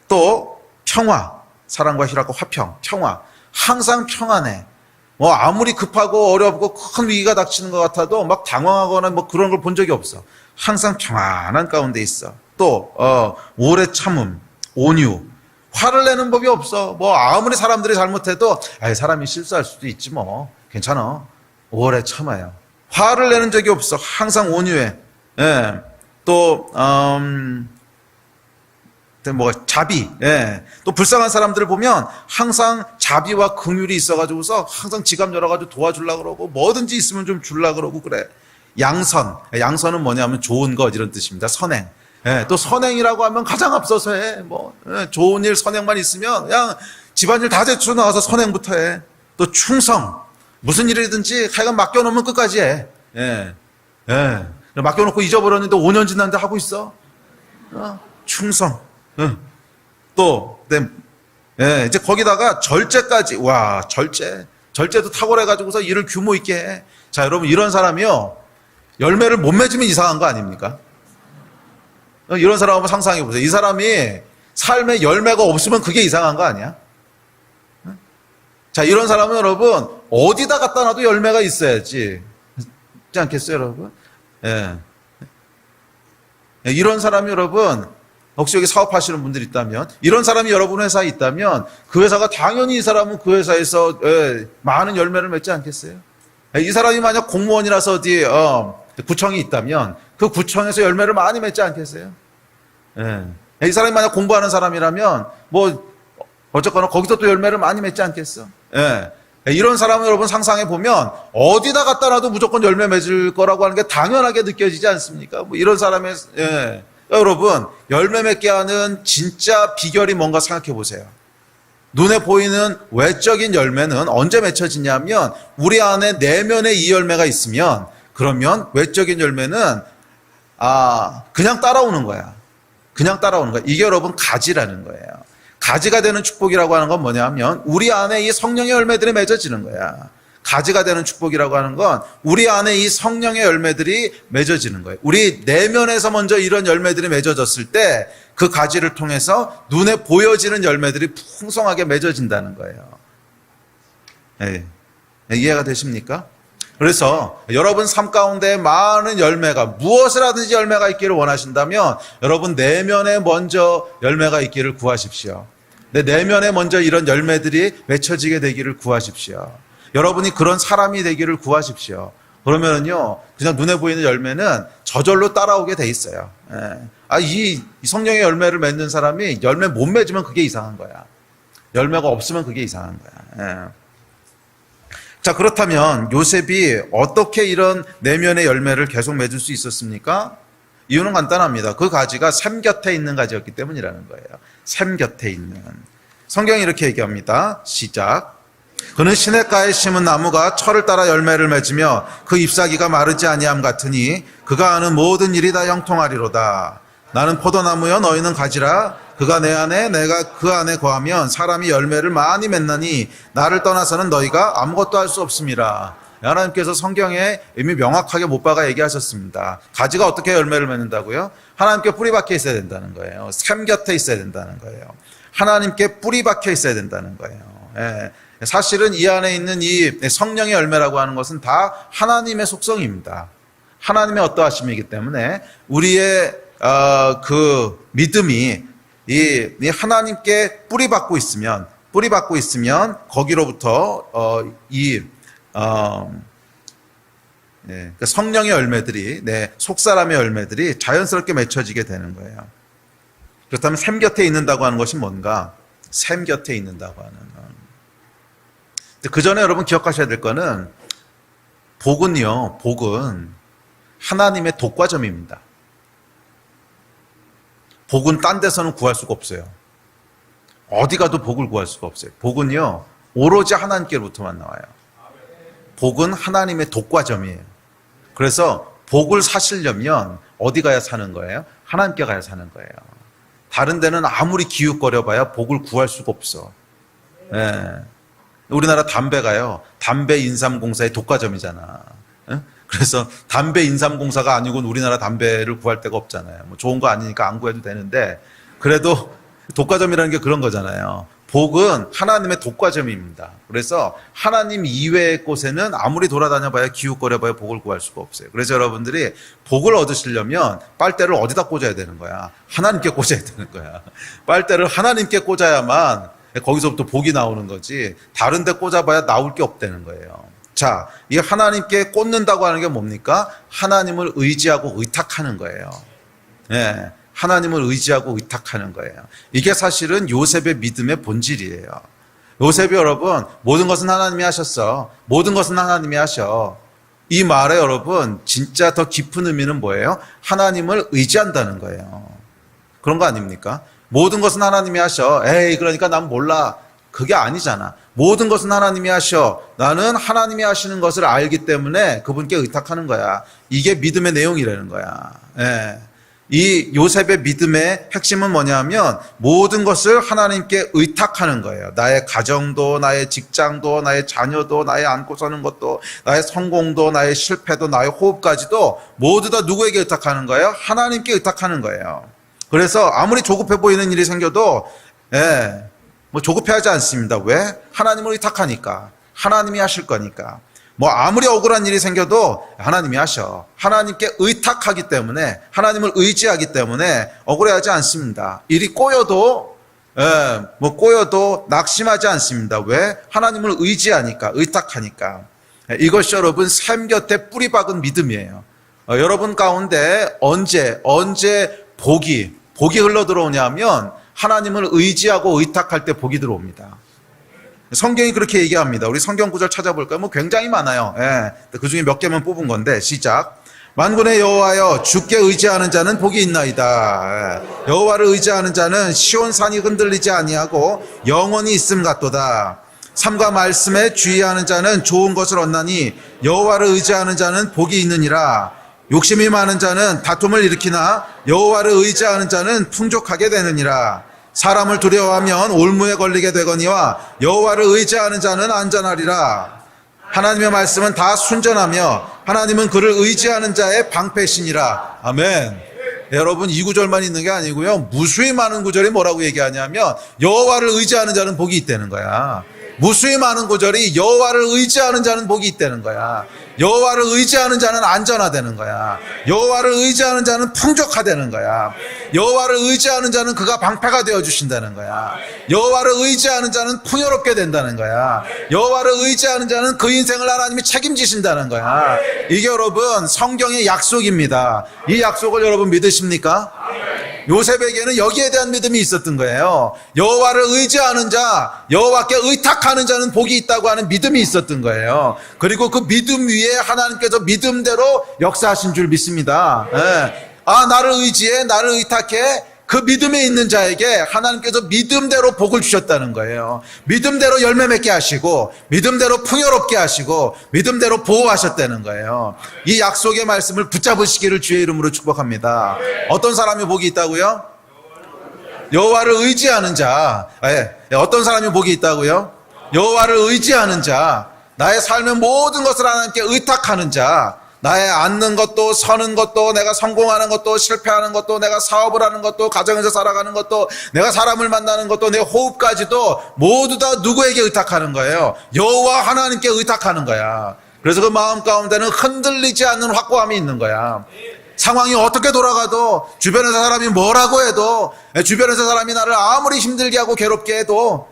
또 평화. 사랑과 희락과 화평. 평화. 항상 평안해. 뭐 아무리 급하고 어렵고 큰 위기가 닥치는 것 같아도 막 당황하거나 뭐 그런 걸 본 적이 없어. 항상 평안한 가운데 있어. 또 오래 참음, 온유. 화를 내는 법이 없어. 뭐 아무리 사람들이 잘못해도 사람이 실수할 수도 있지 뭐. 괜찮아. 오래 참아요. 화를 내는 적이 없어. 항상 온유해. 예. 또 자비. 예. 또 불쌍한 사람들을 보면 항상 자비와 긍휼이 있어가지고서 항상 지갑 열어가지고 도와주려고 그러고 뭐든지 있으면 좀 주려고 그러고 그래. 양선. 양선은 뭐냐면 좋은 것 이런 뜻입니다. 선행. 예. 또 선행이라고 하면 가장 앞서서 해. 좋은 일 선행만 있으면 그냥 집안일 다 제쳐 나와서 선행부터 해. 또 충성. 무슨 일이든지 하여간 맡겨놓으면 끝까지 해. 예. 예. 맡겨놓고 잊어버렸는데 5년 지났는데 하고 있어. 충성. 또, 이제 거기다가 절제까지. 와, 절제. 절제도 탁월해가지고서 일을 규모 있게 해. 자, 여러분, 이런 사람이요. 열매를 못 맺으면 이상한 거 아닙니까? 이런 사람 한번 상상해 보세요. 이 사람이 삶에 열매가 없으면 그게 이상한 거 아니야? 자, 이런 사람은 여러분, 어디다 갖다 놔도 열매가 있어야지. 그렇지 않겠어요, 여러분? 예. 이런 사람이 여러분, 혹시 여기 사업하시는 분들 있다면, 이런 사람이 여러분 회사에 있다면, 그 회사가 당연히 이 사람은 그 회사에서 많은 열매를 맺지 않겠어요? 이 사람이 만약 공무원이라서 어디, 구청이 있다면, 그 구청에서 열매를 많이 맺지 않겠어요? 이 사람이 만약 공부하는 사람이라면, 어쨌거나 거기서 또 열매를 많이 맺지 않겠어? 이런 사람을 여러분 상상해 보면 어디다 갖다 놔도 무조건 열매 맺을 거라고 하는 게 당연하게 느껴지지 않습니까? 이런 사람의 여러분 열매 맺게 하는 진짜 비결이 뭔가 생각해 보세요. 눈에 보이는 외적인 열매는 언제 맺혀지냐면 우리 안에 내면에 이 열매가 있으면 그러면 외적인 열매는 그냥 따라오는 거야. 그냥 따라오는 거야. 이게 여러분 가지라는 거예요. 가지가 되는 축복이라고 하는 건 뭐냐면 우리 안에 이 성령의 열매들이 맺어지는 거야. 가지가 되는 축복이라고 하는 건 우리 안에 이 성령의 열매들이 맺어지는 거예요. 우리 내면에서 먼저 이런 열매들이 맺어졌을 때 그 가지를 통해서 눈에 보여지는 열매들이 풍성하게 맺어진다는 거예요. 네. 이해가 되십니까? 그래서 여러분 삶 가운데 많은 열매가 무엇을 하든지 열매가 있기를 원하신다면 여러분 내면에 먼저 열매가 있기를 구하십시오. 내 내면에 먼저 이런 열매들이 맺혀지게 되기를 구하십시오. 여러분이 그런 사람이 되기를 구하십시오. 그러면은요 그냥 눈에 보이는 열매는 저절로 따라오게 돼 있어요. 이 성령의 열매를 맺는 사람이 열매 못 맺으면 그게 이상한 거야. 열매가 없으면 그게 이상한 거야. 자, 그렇다면 요셉이 어떻게 이런 내면의 열매를 계속 맺을 수 있었습니까? 이유는 간단합니다. 그 가지가 샘 곁에 있는 가지였기 때문이라는 거예요. 샘 곁에 있는. 성경이 이렇게 얘기합니다. 시작. 그는 시냇가에 심은 나무가 철을 따라 열매를 맺으며 그 잎사귀가 마르지 아니함 같으니 그가 하는 모든 일이 다 형통하리로다. 나는 포도나무여 너희는 가지라. 그가 내 안에 내가 그 안에 거하면 사람이 열매를 많이 맺나니 나를 떠나서는 너희가 아무것도 할 수 없음이라. 하나님께서 성경에 이미 명확하게 못 박아 얘기하셨습니다. 가지가 어떻게 열매를 맺는다고요? 하나님께 뿌리 박혀 있어야 된다는 거예요. 샘 곁에 있어야 된다는 거예요. 하나님께 뿌리 박혀 있어야 된다는 거예요. 사실은 이 안에 있는 이 성령의 열매라고 하는 것은 다 하나님의 속성입니다. 하나님의 어떠하심이기 때문에 우리의 그 믿음이 이 하나님께 뿌리 박고 있으면 거기로부터 성령의 열매들이 속사람의 열매들이 자연스럽게 맺혀지게 되는 거예요. 그렇다면 샘 곁에 있는다고 하는 것이 뭔가? 샘 곁에 있는다고 하는 것. 그 전에 여러분 기억하셔야 될 거는 복은 하나님의 독과점입니다. 복은 딴 데서는 구할 수가 없어요. 어디 가도 복을 구할 수가 없어요. 복은요, 오로지 하나님께로부터만 나와요. 복은 하나님의 독과점이에요. 그래서 복을 사시려면 어디 가야 사는 거예요? 하나님께 가야 사는 거예요. 다른 데는 아무리 기웃거려봐야 복을 구할 수가 없어. 예. 우리나라 담배가요, 담배 인삼공사의 독과점이잖아. 예? 그래서 담배 인삼공사가 아니고는 우리나라 담배를 구할 데가 없잖아요. 뭐 좋은 거 아니니까 안 구해도 되는데, 그래도 독과점이라는 게 그런 거잖아요. 복은 하나님의 독과점입니다. 그래서 하나님 이외의 곳에는 아무리 돌아다녀봐야 기웃거려봐야 복을 구할 수가 없어요. 그래서 여러분들이 복을 얻으시려면 빨대를 어디다 꽂아야 되는 거야? 하나님께 꽂아야 되는 거야. 빨대를 하나님께 꽂아야만 거기서부터 복이 나오는 거지, 다른 데 꽂아봐야 나올 게 없다는 거예요. 자, 이 하나님께 꽂는다고 하는 게 뭡니까? 하나님을 의지하고 의탁하는 거예요. 예. 하나님을 의지하고 의탁하는 거예요. 이게 사실은 요셉의 믿음의 본질이에요. 요셉이 여러분, 모든 것은 하나님이 하셨어. 모든 것은 하나님이 하셔. 이 말에 여러분, 진짜 더 깊은 의미는 뭐예요? 하나님을 의지한다는 거예요. 그런 거 아닙니까? 모든 것은 하나님이 하셔. 에이, 그러니까 난 몰라. 그게 아니잖아. 모든 것은 하나님이 하셔. 나는 하나님이 하시는 것을 알기 때문에 그분께 의탁하는 거야. 이게 믿음의 내용이라는 거야. 예. 이 요셉의 믿음의 핵심은 뭐냐면 모든 것을 하나님께 의탁하는 거예요. 나의 가정도, 나의 직장도, 나의 자녀도, 나의 안고 사는 것도, 나의 성공도, 나의 실패도, 나의 호흡까지도 모두 다 누구에게 의탁하는 거예요? 하나님께 의탁하는 거예요. 그래서 아무리 조급해 보이는 일이 생겨도 뭐 조급해하지 않습니다. 왜? 하나님을 의탁하니까. 하나님이 하실 거니까. 뭐 아무리 억울한 일이 생겨도 하나님이 하셔. 하나님께 의탁하기 때문에, 하나님을 의지하기 때문에 억울해하지 않습니다. 일이 꼬여도 꼬여도 낙심하지 않습니다. 왜? 하나님을 의지하니까, 의탁하니까. 이것이 여러분 샘 곁에 뿌리 박은 믿음이에요. 여러분 가운데 언제 복이 흘러 들어오냐면 하나님을 의지하고 의탁할 때 복이 들어옵니다. 성경이 그렇게 얘기합니다. 우리 성경 구절 찾아볼까요? 뭐 굉장히 많아요. 그 중에 몇 개만 뽑은 건데, 시작. 만군의 여호와여, 주께 의지하는 자는 복이 있나이다. 여호와를 의지하는 자는 시온 산이 흔들리지 아니하고 영원히 있음 같도다. 삶과 말씀에 주의하는 자는 좋은 것을 얻나니 여호와를 의지하는 자는 복이 있느니라. 욕심이 많은 자는 다툼을 일으키나 여호와를 의지하는 자는 풍족하게 되느니라. 사람을 두려워하면 올무에 걸리게 되거니와 여호와를 의지하는 자는 안전하리라. 하나님의 말씀은 다 순전하며 하나님은 그를 의지하는 자의 방패시니라. 아멘. 여러분, 이 구절만 있는 게 아니고요, 무수히 많은 구절이 뭐라고 얘기하냐면 여호와를 의지하는 자는 복이 있다는 거야. 무수히 많은 구절이 여호와를 의지하는 자는 복이 있다는 거야. 여호와를 의지하는 자는 안전하다는 거야. 여호와를 의지하는 자는 풍족하다는 거야. 여호와를 의지하는 자는 그가 방패가 되어 주신다는 거야. 여호와를 의지하는 자는 풍요롭게 된다는 거야. 여호와를 의지하는 자는 그 인생을 하나님이 책임지신다는 거야. 이게 여러분 성경의 약속입니다. 이 약속을 여러분 믿으십니까? 요셉에게는 여기에 대한 믿음이 있었던 거예요. 여호와를 의지하는 자, 여호와께 의탁하는 자는 복이 있다고 하는 믿음이 있었던 거예요. 그리고 그 믿음 위에 하나님께서 믿음대로 역사하신 줄 믿습니다. 나를 의지해, 나를 의탁해. 그 믿음에 있는 자에게 하나님께서 믿음대로 복을 주셨다는 거예요. 믿음대로 열매 맺게 하시고, 믿음대로 풍요롭게 하시고, 믿음대로 보호하셨다는 거예요. 이 약속의 말씀을 붙잡으시기를 주의 이름으로 축복합니다. 어떤 사람이 복이 있다고요? 여호와를 의지하는 자. 어떤 사람이 복이 있다고요? 여호와를 의지하는 자. 나의 삶의 모든 것을 하나님께 의탁하는 자. 나의 앉는 것도 서는 것도 내가 성공하는 것도 실패하는 것도 내가 사업을 하는 것도 가정에서 살아가는 것도 내가 사람을 만나는 것도 내 호흡까지도 모두 다 누구에게 의탁하는 거예요? 여호와 하나님께 의탁하는 거야. 그래서 그 마음 가운데는 흔들리지 않는 확고함이 있는 거야. 상황이 어떻게 돌아가도, 주변에서 사람이 뭐라고 해도, 주변에서 사람이 나를 아무리 힘들게 하고 괴롭게 해도,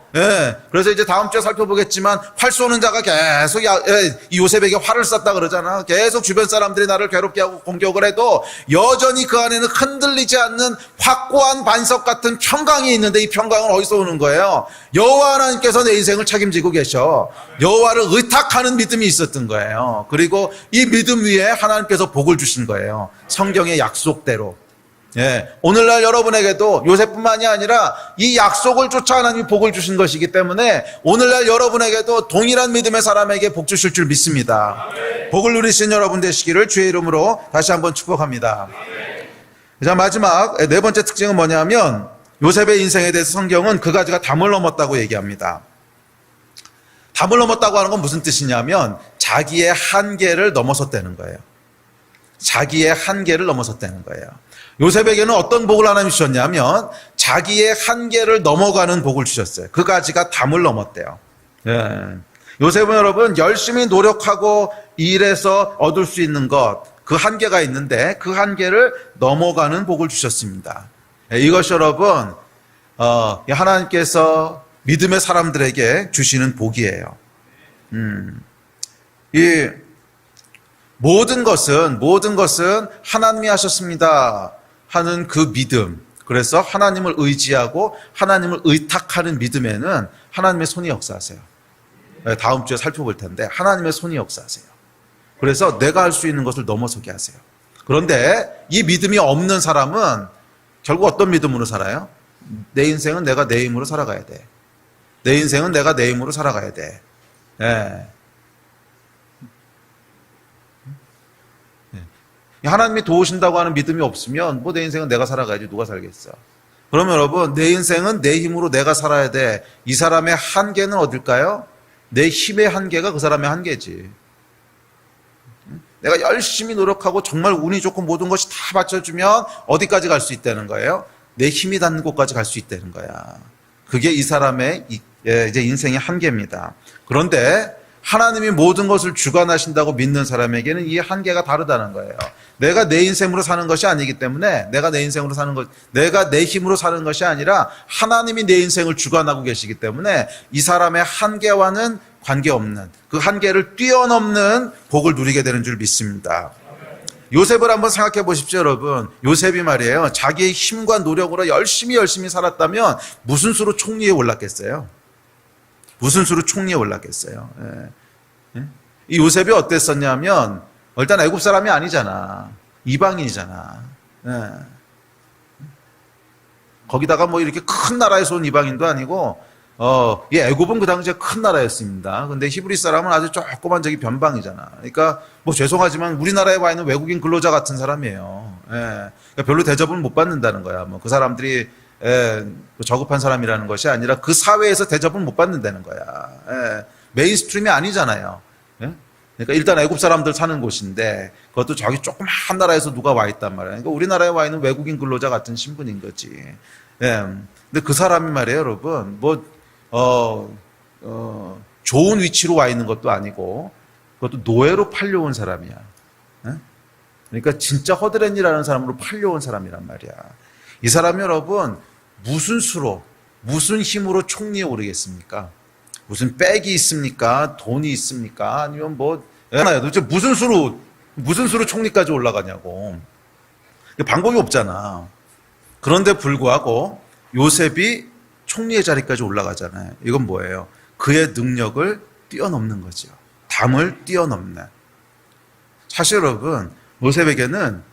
그래서 이제 다음 주에 살펴보겠지만 활 쏘는 자가 계속 이 요셉에게 활을 쐈다 그러잖아. 계속 주변 사람들이 나를 괴롭게 하고 공격을 해도 여전히 그 안에는 흔들리지 않는 확고한 반석 같은 평강이 있는데, 이 평강은 어디서 오는 거예요? 여호와 하나님께서 내 인생을 책임지고 계셔. 여호와를 의탁하는 믿음이 있었던 거예요. 그리고 이 믿음 위에 하나님께서 복을 주신 거예요. 성경의 약속대로. 예, 오늘날 여러분에게도 요셉뿐만이 아니라 이 약속을 쫓아 하나님이 복을 주신 것이기 때문에 오늘날 여러분에게도 동일한 믿음의 사람에게 복 주실 줄 믿습니다. 복을 누리신 여러분 되시기를 주의 이름으로 다시 한번 축복합니다. 자, 마지막 네 번째 특징은 뭐냐면 요셉의 인생에 대해서 성경은 그가지가 담을 넘었다고 얘기합니다. 담을 넘었다고 하는 건 무슨 뜻이냐면 자기의 한계를 넘어섰다는 거예요. 자기의 한계를 넘어섰다는 거예요. 요셉에게는 어떤 복을 하나님이 주셨냐면 자기의 한계를 넘어가는 복을 주셨어요. 그가지가 담을 넘었대요. 예. 요셉은 여러분 열심히 노력하고 일해서 얻을 수 있는 것, 그 한계가 있는데 그 한계를 넘어가는 복을 주셨습니다. 예, 이것이 여러분 하나님께서 믿음의 사람들에게 주시는 복이에요. 이 모든 것은 하나님이 하셨습니다 하는 그 믿음, 그래서 하나님을 의지하고 하나님을 의탁하는 믿음에는 하나님의 손이 역사하세요. 다음 주에 살펴볼 텐데 하나님의 손이 역사하세요. 그래서 내가 할 수 있는 것을 넘어서게 하세요. 그런데 이 믿음이 없는 사람은 결국 어떤 믿음으로 살아요? 내 인생은 내가 내 힘으로 살아가야 돼. 내 인생은 내가 내 힘으로 살아가야 돼. 예. 하나님이 도우신다고 하는 믿음이 없으면 뭐 내 인생은 내가 살아가야지 누가 살겠어. 그러면 여러분 내 인생은 내 힘으로 내가 살아야 돼. 이 사람의 한계는 어딜까요? 내 힘의 한계가 그 사람의 한계지. 내가 열심히 노력하고 정말 운이 좋고 모든 것이 다 받쳐주면 어디까지 갈 수 있다는 거예요? 내 힘이 닿는 곳까지 갈 수 있다는 거야. 그게 이 사람의 이제 인생의 한계입니다. 그런데 하나님이 모든 것을 주관하신다고 믿는 사람에게는 이 한계가 다르다는 거예요. 내가 내 인생으로 사는 것이 아니기 때문에 내가 내 힘으로 사는 것이 아니라 하나님이 내 인생을 주관하고 계시기 때문에 이 사람의 한계와는 관계없는 그 한계를 뛰어넘는 복을 누리게 되는 줄 믿습니다. 요셉을 한번 생각해 보십시오, 여러분. 요셉이 말이에요. 자기의 힘과 노력으로 열심히 살았다면 무슨 수로 총리에 올랐겠어요? 무슨 수로 총리에 올랐겠어요? 예. 이 요셉이 어땠었냐면 일단 애굽 사람이 아니잖아. 이방인이잖아. 예. 거기다가 뭐 이렇게 큰 나라에서 온 이방인도 아니고 이 애굽은 그 당시에 큰 나라였습니다. 근데 히브리 사람은 아주 조그만 저기 변방이잖아. 그러니까 뭐 죄송하지만 우리나라에 와 있는 외국인 근로자 같은 사람이에요. 예. 그러니까 별로 대접을 못 받는다는 거야. 뭐 그 사람들이 저급한 사람이라는 것이 아니라 그 사회에서 대접을 못 받는다는 거야. 예. 메인스트림이 아니잖아요. 예? 그러니까 일단 애굽 사람들 사는 곳인데 그것도 저기 조그만 나라에서 누가 와 있단 말이야. 그러니까 우리나라에 와 있는 외국인 근로자 같은 신분인 거지. 예. 근데 그 사람이 말이에요, 여러분. 좋은 위치로 와 있는 것도 아니고 그것도 노예로 팔려온 사람이야. 예? 그러니까 진짜 허드렛이라는 사람으로 팔려온 사람이란 말이야. 이 사람이 여러분 무슨 수로 무슨 힘으로 총리에 오르겠습니까? 무슨 백이 있습니까? 돈이 있습니까? 아니면 뭐 도대체 무슨 수로 총리까지 올라가냐고. 방법이 없잖아. 그런데 불구하고 요셉이 총리의 자리까지 올라가잖아요. 이건 뭐예요? 그의 능력을 뛰어넘는 거죠. 담을 뛰어넘는. 사실 여러분 요셉에게는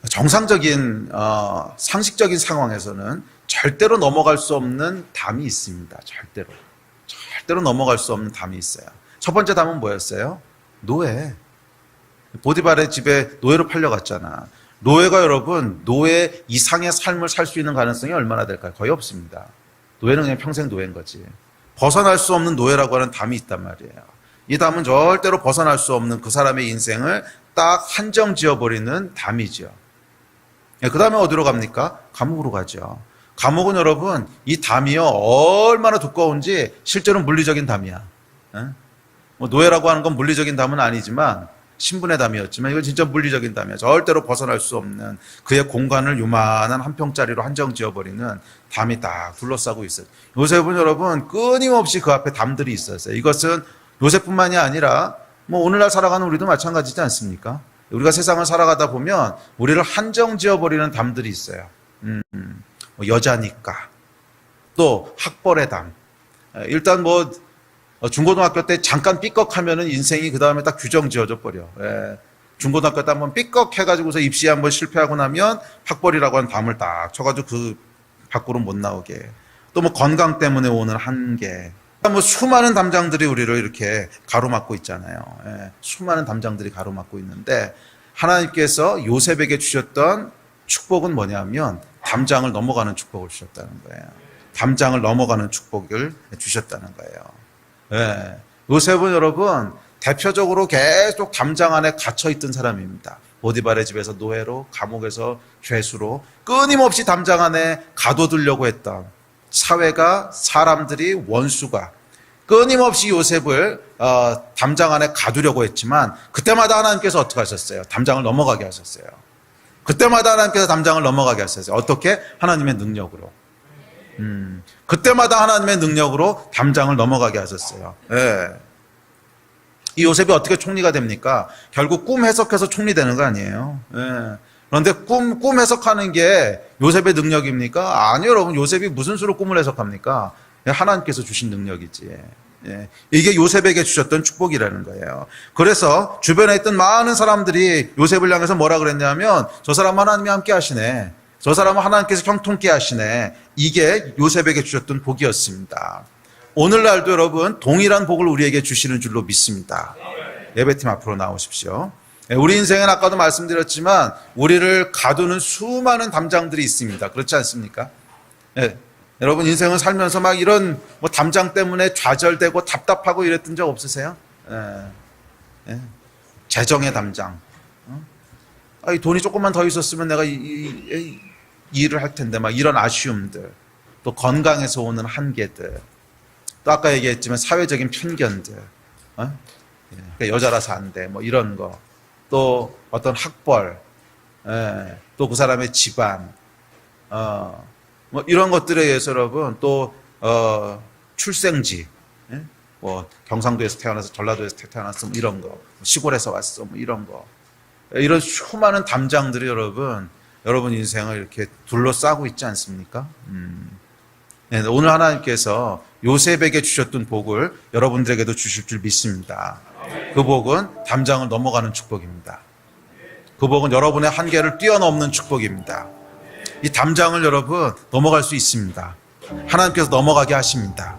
정상적인 상식적인 상황에서는 절대로 넘어갈 수 없는 담이 있습니다. 절대로 넘어갈 수 없는 담이 있어요. 첫 번째 담은 뭐였어요? 노예. 보디발의 집에 노예로 팔려갔잖아. 노예가 여러분 노예 이상의 삶을 살 수 있는 가능성이 얼마나 될까요? 거의 없습니다. 노예는 그냥 평생 노예인 거지. 벗어날 수 없는 노예라고 하는 담이 있단 말이에요. 이 담은 절대로 벗어날 수 없는 그 사람의 인생을 딱 한정 지어버리는 담이죠. 그 다음에 어디로 갑니까? 감옥으로 가죠. 감옥은 여러분 이 담이요 얼마나 두꺼운지 실제로 물리적인 담이야. 뭐 노예라고 하는 건 물리적인 담은 아니지만 신분의 담이었지만 이건 진짜 물리적인 담이야. 절대로 벗어날 수 없는 그의 공간을 요만한 한 평짜리로 한정 지어버리는 담이 딱 둘러싸고 있어요. 요셉은 여러분 끊임없이 그 앞에 담들이 있었어요. 이것은 요셉뿐만이 아니라 뭐 오늘날 살아가는 우리도 마찬가지지 않습니까? 우리가 세상을 살아가다 보면 우리를 한정 지어버리는 담들이 있어요. 뭐 여자니까 또 학벌의 담. 일단 중고등학교 때 잠깐 삐걱하면은 인생이 그 다음에 딱 규정 지어져 버려. 예. 중고등학교 때 한번 삐걱해가지고서 입시에 한번 실패하고 나면 학벌이라고 하는 담을 딱 쳐가지고 그 밖으로 못 나오게. 또 뭐 건강 때문에 오는 한계. 뭐 수많은 담장들이 우리를 이렇게 가로막고 있잖아요. 예, 수많은 담장들이 가로막고 있는데 하나님께서 요셉에게 주셨던 축복은 뭐냐면 담장을 넘어가는 축복을 주셨다는 거예요. 담장을 넘어가는 축복을 주셨다는 거예요. 예, 요셉은 여러분 대표적으로 계속 담장 안에 갇혀있던 사람입니다. 보디발의 집에서 노예로, 감옥에서 죄수로 끊임없이 담장 안에 가둬두려고 했던 사회가, 사람들이, 원수가 끊임없이 요셉을 담장 안에 가두려고 했지만 그때마다 하나님께서 어떻게 하셨어요? 담장을 넘어가게 하셨어요. 그때마다 하나님께서 담장을 넘어가게 하셨어요. 어떻게? 하나님의 능력으로. 그때마다 하나님의 능력으로 담장을 넘어가게 하셨어요. 예. 이 요셉이 어떻게 총리가 됩니까? 결국 꿈 해석해서 총리 되는 거 아니에요. 예. 그런데 꿈 해석하는 게 요셉의 능력입니까? 아니요, 여러분. 요셉이 무슨 수로 꿈을 해석합니까? 하나님께서 주신 능력이지. 예. 이게 요셉에게 주셨던 축복이라는 거예요. 그래서 주변에 있던 많은 사람들이 요셉을 향해서 뭐라 그랬냐면 저 사람 하나님이 함께 하시네. 저 사람은 하나님께서 형통케 하시네. 이게 요셉에게 주셨던 복이었습니다. 오늘날도 여러분 동일한 복을 우리에게 주시는 줄로 믿습니다. 예배팀 앞으로 나오십시오. 우리 인생은 아까도 말씀드렸지만 우리를 가두는 수많은 담장들이 있습니다. 그렇지 않습니까? 예. 여러분 인생을 살면서 막 이런 뭐 담장 때문에 좌절되고 답답하고 이랬던 적 없으세요? 예. 예. 재정의 담장. 이 돈이 조금만 더 있었으면 내가 이 일을 할 텐데 막 이런 아쉬움들. 또 건강에서 오는 한계들. 또 아까 얘기했지만 사회적인 편견들. 그러니까 여자라서 안 돼. 뭐 이런 거. 또 어떤 학벌. 예. 또 그 사람의 집안. 뭐 이런 것들에 의해서 여러분 또 출생지, 예? 뭐 경상도에서 태어나서 전라도에서 태어났어, 뭐 이런 거, 시골에서 왔어, 뭐 이런 거, 이런 수많은 담장들이 여러분 인생을 이렇게 둘러싸고 있지 않습니까? 네, 오늘 하나님께서 요셉에게 주셨던 복을 여러분들에게도 주실 줄 믿습니다. 그 복은 담장을 넘어가는 축복입니다. 그 복은 여러분의 한계를 뛰어넘는 축복입니다. 이 담장을 여러분 넘어갈 수 있습니다. 하나님께서 넘어가게 하십니다.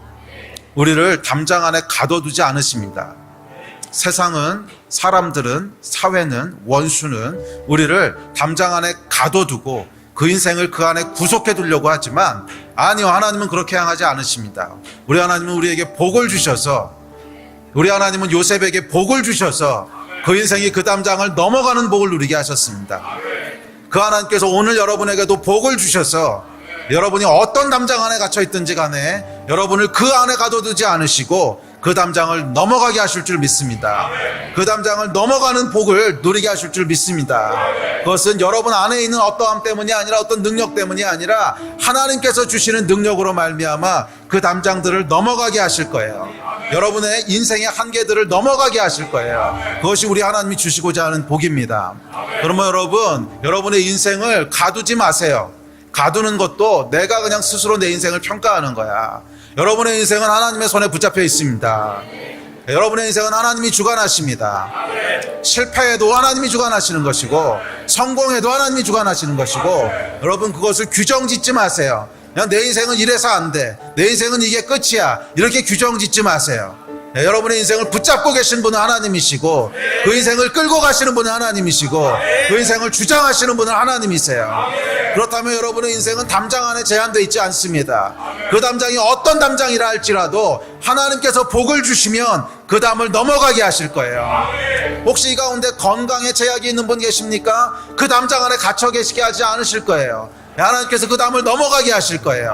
우리를 담장 안에 가둬두지 않으십니다. 세상은, 사람들은, 사회는, 원수는 우리를 담장 안에 가둬두고 그 인생을 그 안에 구속해 두려고 하지만 아니요, 하나님은 그렇게 향하지 않으십니다. 우리 하나님은 우리에게 복을 주셔서, 우리 하나님은 요셉에게 복을 주셔서 그 인생이 그 담장을 넘어가는 복을 누리게 하셨습니다. 그 하나님께서 오늘 여러분에게도 복을 주셔서 여러분이 어떤 담장 안에 갇혀 있든지 간에 여러분을 그 안에 가둬두지 않으시고 그 담장을 넘어가게 하실 줄 믿습니다. 그 담장을 넘어가는 복을 누리게 하실 줄 믿습니다. 그것은 여러분 안에 있는 어떠함 때문이 아니라 어떤 능력 때문이 아니라 하나님께서 주시는 능력으로 말미암아 그 담장들을 넘어가게 하실 거예요. 여러분의 인생의 한계들을 넘어가게 하실 거예요. 그것이 우리 하나님이 주시고자 하는 복입니다. 그러면 여러분의 인생을 가두지 마세요. 가두는 것도 내가 그냥 스스로 내 인생을 평가하는 거야. 여러분의 인생은 하나님의 손에 붙잡혀 있습니다. 여러분의 인생은 하나님이 주관하십니다. 실패해도 하나님이 주관하시는 것이고 성공해도 하나님이 주관하시는 것이고 여러분 그것을 규정 짓지 마세요. 그냥 내 인생은 이래서 안 돼. 내 인생은 이게 끝이야. 이렇게 규정 짓지 마세요. 여러분의 인생을 붙잡고 계신 분은 하나님이시고 그 인생을 끌고 가시는 분은 하나님이시고 그 인생을 주장하시는 분은 하나님이세요. 그렇다면 여러분의 인생은 담장 안에 제한되어 있지 않습니다. 그 담장이 어떤 담장이라 할지라도 하나님께서 복을 주시면 그 담을 넘어가게 하실 거예요. 혹시 이 가운데 건강에 제약이 있는 분 계십니까? 그 담장 안에 갇혀 계시게 하지 않으실 거예요. 하나님께서 그 담을 넘어가게 하실 거예요.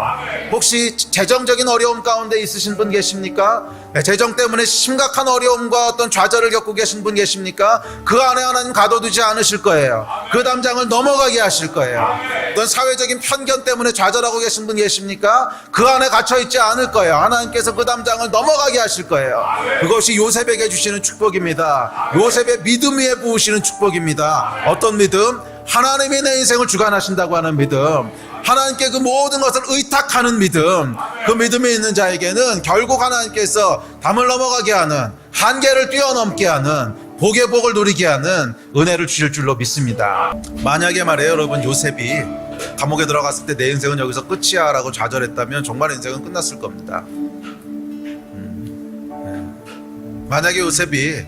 혹시 재정적인 어려움 가운데 있으신 분 계십니까? 재정 때문에 심각한 어려움과 어떤 좌절을 겪고 계신 분 계십니까? 그 안에 하나님 가둬두지 않으실 거예요. 그 담장을 넘어가게 하실 거예요. 어떤 사회적인 편견 때문에 좌절하고 계신 분 계십니까? 그 안에 갇혀있지 않을 거예요. 하나님께서 그 담장을 넘어가게 하실 거예요. 그것이 요셉에게 주시는 축복입니다. 요셉의 믿음 위에 부으시는 축복입니다. 어떤 믿음? 하나님이 내 인생을 주관하신다고 하는 믿음, 하나님께 그 모든 것을 의탁하는 믿음, 그 믿음이 있는 자에게는 결국 하나님께서 담을 넘어가게 하는, 한계를 뛰어넘게 하는 복의 복을 누리게 하는 은혜를 주실 줄로 믿습니다. 만약에 말이에요, 여러분, 요셉이 감옥에 들어갔을 때 내 인생은 여기서 끝이야 라고 좌절했다면 정말 인생은 끝났을 겁니다. 만약에 요셉이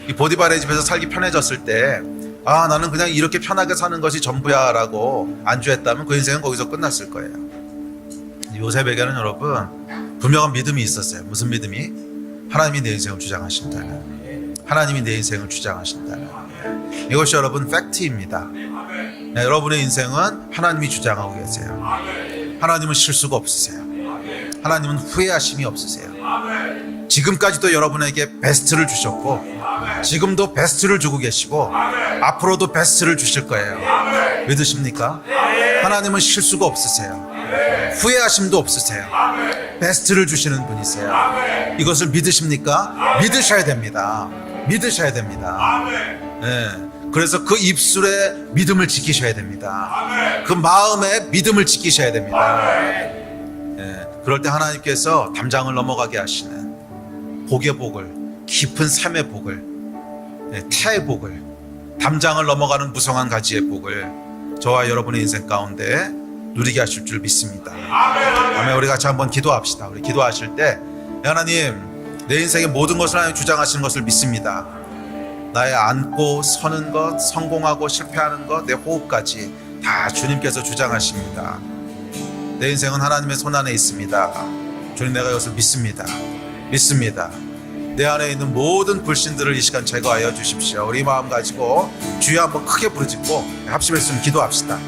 이 보디발의 집에서 살기 편해졌을 때 나는 그냥 이렇게 편하게 사는 것이 전부야 라고 안주했다면 그 인생은 거기서 끝났을 거예요. 요셉에게는 여러분 분명한 믿음이 있었어요. 무슨 믿음이? 하나님이 내 인생을 주장하신다는, 하나님이 내 인생을 주장하신다는, 이것이 여러분 팩트입니다. 여러분의 인생은 하나님이 주장하고 계세요. 하나님은 실수가 없으세요. 하나님은 후회하심이 없으세요. 지금까지도 여러분에게 베스트를 주셨고 지금도 베스트를 주고 계시고 앞으로도 베스트를 주실 거예요. 믿으십니까? 하나님은 실수가 없으세요. 후회하심도 없으세요. 베스트를 주시는 분이세요. 이것을 믿으십니까? 믿으셔야 됩니다. 믿으셔야 됩니다. 그래서 그 입술에 믿음을 지키셔야 됩니다. 그 마음에 믿음을 지키셔야 됩니다. 그럴 때 하나님께서 담장을 넘어가게 하시는 복의 복을, 깊은 삶의 복을, 태의 복을, 담장을 넘어가는 무성한 가지의 복을 저와 여러분의 인생 가운데 누리게 하실 줄 믿습니다. 아멘. 우리 같이 한번 기도합시다. 우리 기도하실 때 하나님, 내 인생의 모든 것을 하나님 주장하시는 것을 믿습니다. 나의 앉고 서는 것, 성공하고 실패하는 것, 내 호흡까지 다 주님께서 주장하십니다. 내 인생은 하나님의 손 안에 있습니다. 주님, 내가 이것을 믿습니다. 믿습니다. 내 안에 있는 모든 불신들을 이 시간 제거하여 주십시오. 우리 마음 가지고 주여 한번 크게 부르짖고 합심했으면 기도합시다.